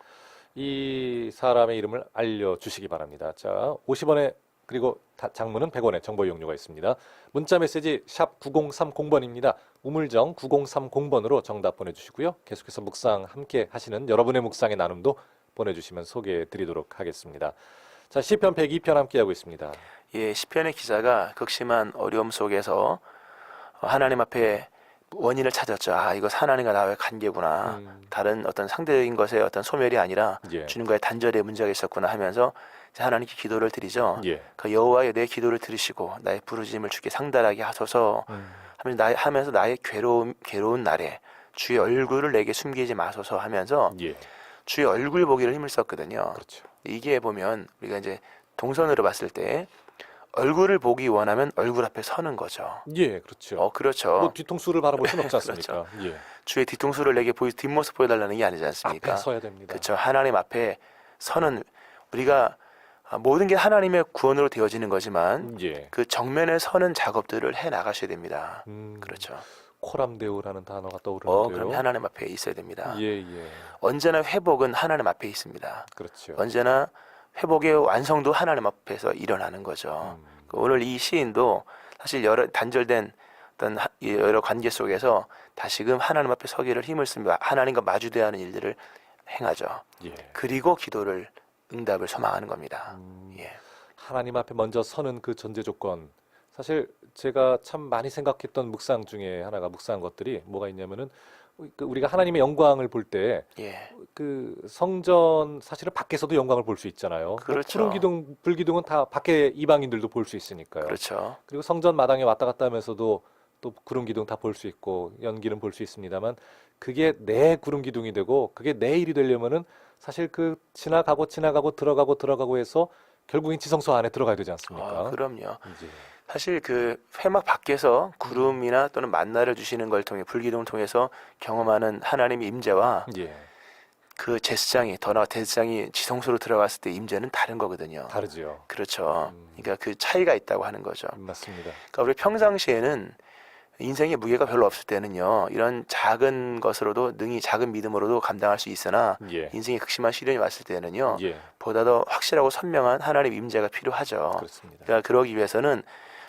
Speaker 1: 이 사람의 이름을 알려주시기 바랍니다. 자, 50원에 그리고 장문은 100원의 정보 이용료가 있습니다. 문자 메시지 샵 9030번입니다. 우물정 9030번으로 정답 보내주시고요. 계속해서 묵상 함께 하시는 여러분의 묵상의 나눔도 보내주시면 소개해 드리도록 하겠습니다. 자, 시편 102편 함께하고 있습니다.
Speaker 3: 예, 시편의 기자가 극심한 어려움 속에서 하나님 앞에 원인을 찾았죠. 아, 이거 하나님과 나와의 관계구나. 다른 어떤 상대적인 것의 어떤 소멸이 아니라
Speaker 1: 예.
Speaker 3: 주님과의 단절의 문제가 있었구나 하면서 이제 하나님께 기도를 드리죠.
Speaker 1: 예.
Speaker 3: 그 여호와여 내 기도를 들으시고 나의 부르짖음을 주께 상달하게 하소서 하면서 나의 괴로운 날에 주의 얼굴을 내게 숨기지 마소서 하면서
Speaker 1: 예.
Speaker 3: 주의 얼굴 보기를 힘을 썼거든요.
Speaker 1: 그렇죠.
Speaker 3: 이게 보면 우리가 이제 동선으로 봤을 때 얼굴을 보기 원하면 얼굴 앞에 서는 거죠.
Speaker 1: 예, 그렇죠.
Speaker 3: 그렇죠.
Speaker 1: 뭐 뒤통수를 바라볼 수는 없지 않습니까? 예.
Speaker 3: 주의 뒤통수를 내게 뒷모습 보여달라는 게 아니지 않습니까?
Speaker 1: 앞에 서야 됩니다.
Speaker 3: 그렇죠. 하나님 앞에 서는 우리가 모든 게 하나님의 구원으로 되어지는 거지만
Speaker 1: 예.
Speaker 3: 그 정면에 서는 작업들을 해 나가셔야 됩니다.
Speaker 1: 음,
Speaker 3: 그렇죠.
Speaker 1: 코람데오라는 단어가 떠오르는데요.
Speaker 3: 그럼 하나님 앞에 있어야 됩니다.
Speaker 1: 예, 예.
Speaker 3: 언제나 회복은 하나님 앞에 있습니다.
Speaker 1: 그렇죠.
Speaker 3: 언제나 회복의 완성도 하나님 앞에서 일어나는 거죠. 오늘 이 시인도 사실 여러 단절된 어떤 여러 관계 속에서 다시금 하나님 앞에 서기를 힘을 쓰며 하나님과 마주대야 하는 일들을 행하죠.
Speaker 1: 예.
Speaker 3: 그리고 기도를 응답을 소망하는 겁니다. 예.
Speaker 1: 하나님 앞에 먼저 서는 그 전제 조건. 사실 제가 참 많이 생각했던 묵상 중에 하나가 묵상한 것들이 뭐가 있냐면은 우리가 하나님의 영광을 볼 때
Speaker 3: 예.
Speaker 1: 그 성전 사실은 밖에서도 영광을 볼 수 있잖아요.
Speaker 3: 그렇죠.
Speaker 1: 푸른 기둥, 불기둥은 다 밖에 이방인들도 볼 수 있으니까요.
Speaker 3: 그렇죠.
Speaker 1: 그리고 성전 마당에 왔다 갔다 하면서도 또 구름 기둥 다 볼 수 있고 연기는 볼 수 있습니다만 그게 내 구름 기둥이 되고 그게 내 일이 되려면은 사실 그 지나가고 들어가고 해서 결국엔 지성소 안에 들어가야 되지 않습니까?
Speaker 3: 그럼요.
Speaker 1: 이제
Speaker 3: 사실 그 회막 밖에서 구름이나 또는 만나를 주시는 걸 통해 불기둥을 통해서 경험하는 하나님의 임재와
Speaker 1: 예,
Speaker 3: 그 제사장이 더 나아 제사장이 지성소로 들어갔을 때 임재는 다른 거거든요.
Speaker 1: 다르죠.
Speaker 3: 그렇죠. 그러니까 그 차이가 있다고 하는 거죠.
Speaker 1: 맞습니다.
Speaker 3: 그러니까 우리 평상시에는 인생에 무게가 별로 없을 때는요, 이런 작은 것으로도 능히 작은 믿음으로도 감당할 수 있으나
Speaker 1: 예,
Speaker 3: 인생에 극심한 시련이 왔을 때는요,
Speaker 1: 예,
Speaker 3: 보다 더 확실하고 선명한 하나님 임재가 필요하죠.
Speaker 1: 그렇습니다.
Speaker 3: 그러니까 그러기 위해서는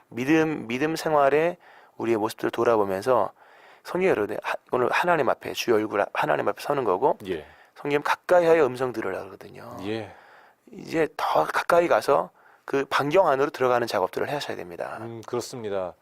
Speaker 3: 믿음 생활에 우리의 모습들을 돌아보면서 성경 여러분 오늘 하나님 앞에 주의 얼굴 하나님 앞에 서는 거고
Speaker 1: 예,
Speaker 3: 성경 가까이하여 음성 들으라 그러거든요.
Speaker 1: 예,
Speaker 3: 이제 더 가까이 가서 그 반경 안으로 들어가는 작업들을 하셔야 됩니다.
Speaker 1: 그렇습니다.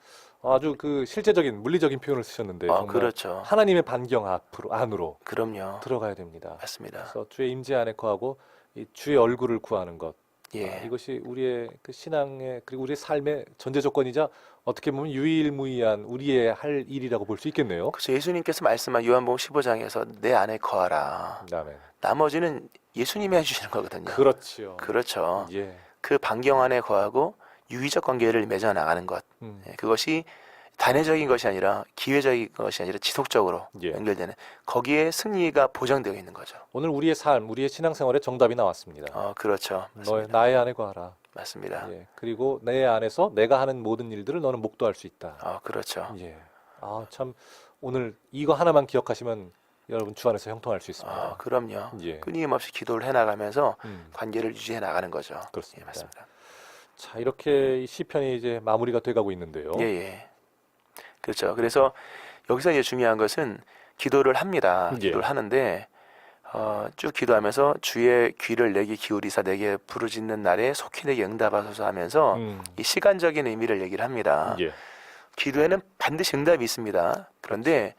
Speaker 1: 아주 그 실제적인 물리적인 표현을 쓰셨는데 정말
Speaker 3: 그렇죠.
Speaker 1: 하나님의 반경 안으로
Speaker 3: 그럼요.
Speaker 1: 들어가야 됩니다.
Speaker 3: 맞습니다.
Speaker 1: 그래서 주의 임재 안에 거하고 이 주의 얼굴을 구하는 것.
Speaker 3: 예.
Speaker 1: 이것이 우리의 그 신앙의 그리고 우리의 삶의 전제 조건이자 어떻게 보면 유일무이한 우리의 할 일이라고 볼 수 있겠네요.
Speaker 3: 그래서 예수님께서 말씀한 요한복음 15장에서 내 안에 거하라.
Speaker 1: 아멘.
Speaker 3: 나머지는 예수님이 해주시는 거거든요.
Speaker 1: 그렇죠.
Speaker 3: 그렇죠.
Speaker 1: 예.
Speaker 3: 그 반경 안에 거하고 유의적 관계를 맺어 나가는 것. 그것이 단회적인 것이 아니라 기회적인 것이 아니라 지속적으로
Speaker 1: 예.
Speaker 3: 연결되는 거기에 승리가 보장되어 있는 거죠.
Speaker 1: 오늘 우리의 삶, 우리의 신앙생활에 정답이 나왔습니다.
Speaker 3: 그렇죠. 맞습니다.
Speaker 1: 나의 안에 거하라.
Speaker 3: 맞습니다.
Speaker 1: 예. 그리고 내 안에서 내가 하는 모든 일들을 너는 목도할 수 있다.
Speaker 3: 그렇죠.
Speaker 1: 예. 참 오늘 이거 하나만 기억하시면 여러분 주 안에서 형통할 수 있습니다.
Speaker 3: 그럼요.
Speaker 1: 예.
Speaker 3: 끊임없이 기도를 해나가면서
Speaker 1: 음,
Speaker 3: 관계를 유지해 나가는 거죠.
Speaker 1: 그렇습니다.
Speaker 3: 예, 맞습니다.
Speaker 1: 자, 이렇게 이 시편이 이제 마무리가 돼가고 있는데요.
Speaker 3: 예, 예. 그렇죠. 그래서 여기서 이제 중요한 것은 기도를 합니다.
Speaker 1: 예.
Speaker 3: 기도를 하는데 쭉 기도하면서 주의 귀를 내게 기울이사 내게 부르짖는 날에 속히 내게 응답하소서 하면서 이 시간적인 의미를 얘기를 합니다.
Speaker 1: 예.
Speaker 3: 기도에는 반드시 응답이 있습니다. 그런데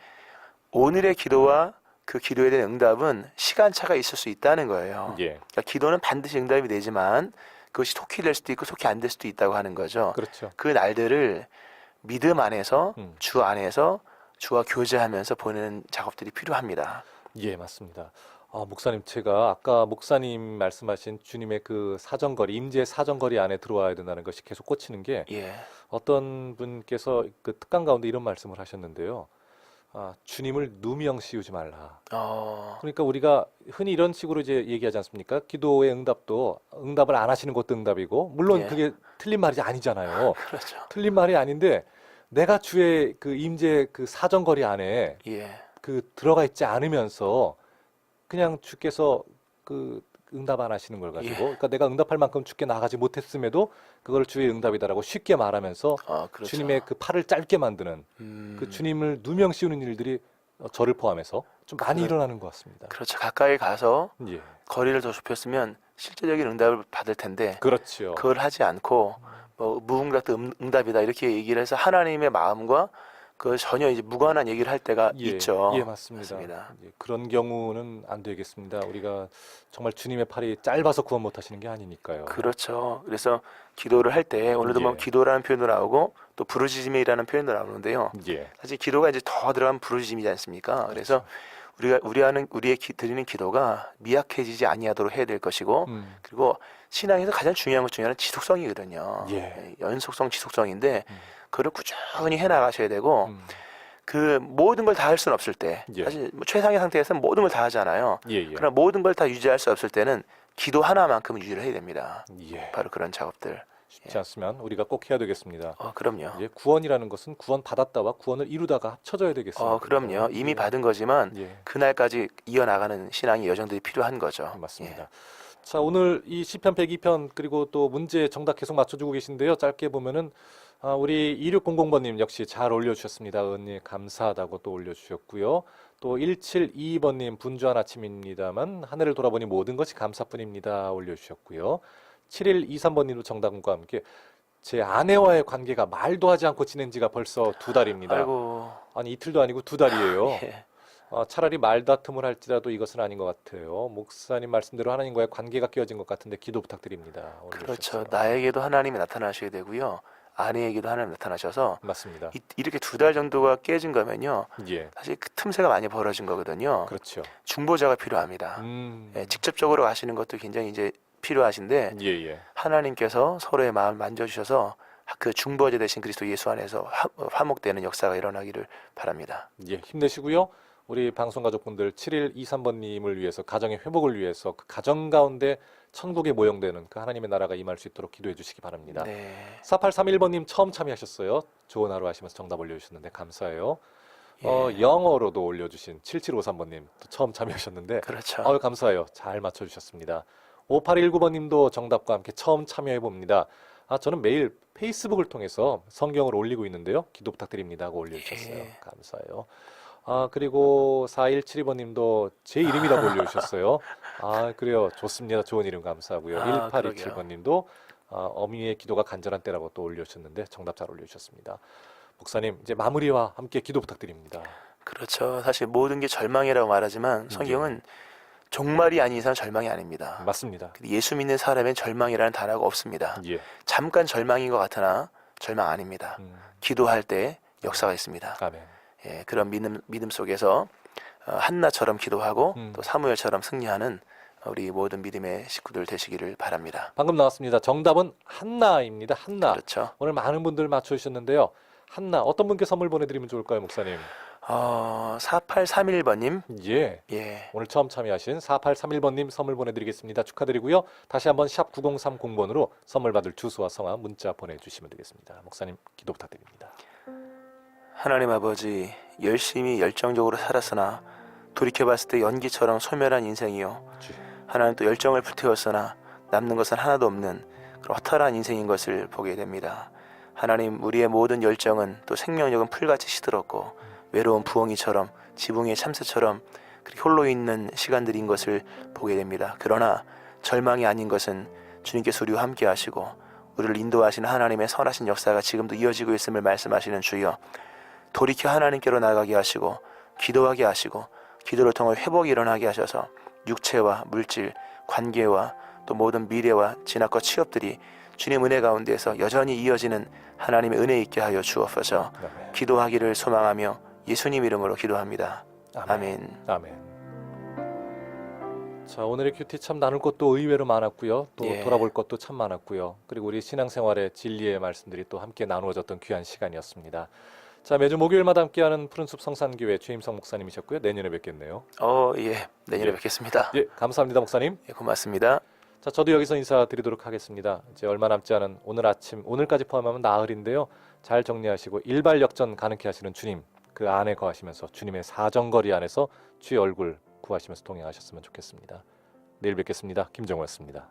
Speaker 3: 오늘의 기도와 그 기도에 대한 응답은 시간차가 있을 수 있다는 거예요.
Speaker 1: 예.
Speaker 3: 그러니까 기도는 반드시 응답이 되지만 그것이 속히 될 수도 있고 속히 안 될 수도 있다고 하는 거죠.
Speaker 1: 그렇죠.
Speaker 3: 그 날들을 믿음 안에서 주 안에서 주와 교제하면서 보내는 작업들이 필요합니다.
Speaker 1: 예, 맞습니다. 목사님, 제가 아까 목사님 말씀하신 주님의 그 사정거리, 임재 사정거리 안에 들어와야 된다는 것이 계속 꽂히는 게
Speaker 3: 예,
Speaker 1: 어떤 분께서 그 특강 가운데 이런 말씀을 하셨는데요. 주님을 누명 씌우지 말라. 그러니까 우리가 흔히 이런 식으로 이제 얘기하지 않습니까? 기도의 응답도 응답을 안 하시는 것도 응답이고, 물론
Speaker 3: 예.
Speaker 1: 그게 틀린 말이 아니잖아요.
Speaker 3: 그렇죠.
Speaker 1: 틀린 말이 아닌데 내가 주의 그 임재 그 사정거리 안에
Speaker 3: 예,
Speaker 1: 그 들어가 있지 않으면서 그냥 주께서 그 응답 안 하시는 걸 가지고,
Speaker 3: 예.
Speaker 1: 그러니까 내가 응답할 만큼 주께 나가지 못했음에도 그걸 주의 응답이다라고 쉽게 말하면서
Speaker 3: 그렇죠.
Speaker 1: 주님의 그 팔을 짧게 만드는 그 주님을 누명 씌우는 일들이 저를 포함해서 좀 많이 일어나는 것 같습니다.
Speaker 3: 그렇죠. 가까이 가서
Speaker 1: 예,
Speaker 3: 거리를 더 좁혔으면 실제적인 응답을 받을 텐데
Speaker 1: 그렇죠.
Speaker 3: 그걸 하지 않고 뭐 무응답도 응답이다 이렇게 얘기를 해서 하나님의 마음과 그 전혀 이제 무관한 얘기를 할 때가 있죠.
Speaker 1: 예, 맞습니다. 예, 그런 경우는 안 되겠습니다. 우리가 정말 주님의 팔이 짧아서 구원 못 하시는 게 아니니까요.
Speaker 3: 그렇죠. 그래서 기도를 할 때 오늘도 뭐
Speaker 1: 예.
Speaker 3: 기도라는 표현도 나오고 또 부르짖음이라는 표현도 나오는데요.
Speaker 1: 예.
Speaker 3: 사실 기도가 이제 더 들어가면 부르짖음이지 않습니까? 그래서 우리의 드리는 기도가 미약해지지 아니하도록 해야 될 것이고 그리고 신앙에서 가장 중요한 것 중에 하나는 지속성이거든요.
Speaker 1: 예.
Speaker 3: 연속성, 지속성인데 그걸 꾸준히 해 나가셔야 되고
Speaker 1: 음.
Speaker 3: 그 모든 걸 다 할 수는 없을 때
Speaker 1: 예.
Speaker 3: 사실 뭐 최상의 상태에서는 모든 걸 다 하잖아요.
Speaker 1: 예, 예.
Speaker 3: 그러나 모든 걸 다 유지할 수 없을 때는 기도 하나만큼은 유지를 해야 됩니다.
Speaker 1: 예.
Speaker 3: 바로 그런 작업들.
Speaker 1: 쉽지 않으면 우리가 꼭 해야 되겠습니다.
Speaker 3: 그럼요.
Speaker 1: 예, 구원이라는 것은 구원 받았다와 구원을 이루다가 합쳐져야 되겠습니다.
Speaker 3: 그럼요. 이미
Speaker 1: 예.
Speaker 3: 받은 거지만
Speaker 1: 예.
Speaker 3: 그날까지 이어나가는 신앙의 여정들이 필요한 거죠.
Speaker 1: 맞습니다.
Speaker 3: 예.
Speaker 1: 자, 오늘 이 시편 102편 그리고 또 문제 정답 계속 맞춰주고 계신데요. 짧게 보면은 우리 2600번님 역시 잘 올려주셨습니다. 은혜 감사하다고 또 올려주셨고요. 또 1722번님 분주한 아침입니다만 하늘을 돌아보니 모든 것이 감사뿐입니다. 올려주셨고요. 7123번님도 정답과 함께 제 아내와의 관계가 말도 하지 않고 지낸 지가 벌써 2달입니다.
Speaker 3: 아이고.
Speaker 1: 아니 이틀도 아니고 2달이에요.
Speaker 3: 예.
Speaker 1: 차라리 말다툼을 할지라도 이것은 아닌 것 같아요. 목사님 말씀대로 하나님과의 관계가 깨어진 것 같은데 기도 부탁드립니다.
Speaker 3: 그렇죠.
Speaker 1: 올려주셨어요.
Speaker 3: 나에게도 하나님이 나타나셔야 되고요. 아내에게도 하나님 나타나셔서
Speaker 1: 맞습니다.
Speaker 3: 이렇게 2달 정도가 깨진 거면요.
Speaker 1: 예,
Speaker 3: 사실 그 틈새가 많이 벌어진 거거든요.
Speaker 1: 그렇죠.
Speaker 3: 중보자가 필요합니다. 예, 직접적으로 하시는 것도 굉장히 이제 필요하신데
Speaker 1: 예, 예.
Speaker 3: 하나님께서 서로의 마음을 만져주셔서 그 중보자 되신 그리스도 예수 안에서 화목되는 역사가 일어나기를 바랍니다.
Speaker 1: 예, 힘내시고요. 우리 방송 가족분들 7123번님을 위해서 가정의 회복을 위해서 그 가정 가운데 천국에 모형되는 그 하나님의 나라가 임할 수 있도록 기도해 주시기 바랍니다.
Speaker 3: 네.
Speaker 1: 4831번님 처음 참여하셨어요. 좋은 하루 하시면서 정답 올려주셨는데 감사해요.
Speaker 3: 예.
Speaker 1: 영어로도 올려주신 7753번님 또 처음 참여하셨는데
Speaker 3: 그렇죠.
Speaker 1: 감사해요. 잘 맞춰주셨습니다. 5819번님도 정답과 함께 처음 참여해 봅니다. 저는 매일 페이스북을 통해서 성경을 올리고 있는데요. 기도 부탁드립니다 하고 올려주셨어요.
Speaker 3: 예.
Speaker 1: 감사해요. 그리고 4172번님도 제 이름이라고 올려주셨어요. 그래요. 좋습니다. 좋은 이름 감사하고요. 1827번님도 어미의 기도가 간절한 때라고 또 올려주셨는데 정답 잘 올려주셨습니다. 목사님 이제 마무리와 함께 기도 부탁드립니다.
Speaker 3: 그렇죠. 사실 모든 게 절망이라고 말하지만 성경은 종말이 아닌 이상 절망이 아닙니다.
Speaker 1: 맞습니다.
Speaker 3: 예수 믿는 사람엔 절망이라는 단어가 없습니다.
Speaker 1: 예.
Speaker 3: 잠깐 절망인 것 같으나 절망 아닙니다. 기도할 때 역사가 있습니다.
Speaker 1: 아멘.
Speaker 3: 예, 그런 믿음 속에서 한나처럼 기도하고
Speaker 1: 음.
Speaker 3: 또 사무엘처럼 승리하는 우리 모든 믿음의 식구들 되시기를 바랍니다.
Speaker 1: 방금 나왔습니다. 정답은 한나입니다. 한나.
Speaker 3: 그렇죠.
Speaker 1: 오늘 많은 분들 맞춰주셨는데요. 한나 어떤 분께 선물 보내드리면 좋을까요, 목사님?
Speaker 3: 4831번님.
Speaker 1: 예.
Speaker 3: 예.
Speaker 1: 오늘 처음 참여하신 4831번님 선물 보내드리겠습니다. 축하드리고요. 다시 한번 샵 9030번으로 선물 받을 주소와 성함 문자 보내주시면 되겠습니다. 목사님 기도 부탁드립니다.
Speaker 3: 하나님 아버지, 열심히 열정적으로 살았으나 돌이켜봤을 때 연기처럼 소멸한 인생이요.
Speaker 1: 주.
Speaker 3: 하나님 또 열정을 불태웠으나 남는 것은 하나도 없는 그런 허탈한 인생인 것을 보게 됩니다. 하나님, 우리의 모든 열정은 또 생명력은 풀같이 시들었고 외로운 부엉이처럼 지붕의 참새처럼 그렇게 홀로 있는 시간들인 것을 보게 됩니다. 그러나 절망이 아닌 것은 주님께서 우리와 함께 하시고 우리를 인도하시는 하나님의 선하신 역사가 지금도 이어지고 있음을 말씀하시는 주여, 돌이켜 하나님께로 나가게 하시고 기도하게 하시고 기도를 통해 회복이 일어나게 하셔서 육체와 물질, 관계와 또 모든 미래와 진학과 취업들이 주님 은혜 가운데에서 여전히 이어지는 하나님의 은혜 있게 하여 주옵소서.
Speaker 1: 아멘.
Speaker 3: 기도하기를 소망하며 예수님 이름으로 기도합니다. 아멘.
Speaker 1: 아멘. 자, 오늘의 큐티 참 나눌 것도 의외로 많았고요. 또
Speaker 3: 예.
Speaker 1: 돌아볼 것도 참 많았고요. 그리고 우리 신앙생활의 진리의 말씀들이 또 함께 나누어졌던 귀한 시간이었습니다. 자, 매주 목요일마다 함께하는 푸른숲 성산교회 최임성 목사님이셨고요. 내년에 뵙겠네요.
Speaker 3: 예. 내년에
Speaker 1: 예.
Speaker 3: 뵙겠습니다.
Speaker 1: 예, 감사합니다, 목사님.
Speaker 3: 예, 고맙습니다.
Speaker 1: 자, 저도 여기서 인사드리도록 하겠습니다. 이제 얼마 남지 않은 오늘 아침, 오늘까지 포함하면 나흘인데요. 잘 정리하시고 일발 역전 가능케 하시는 주님, 그 안에 거하시면서 주님의 사정거리 안에서 주의 얼굴 구하시면서 동행하셨으면 좋겠습니다. 내일 뵙겠습니다. 김정호였습니다.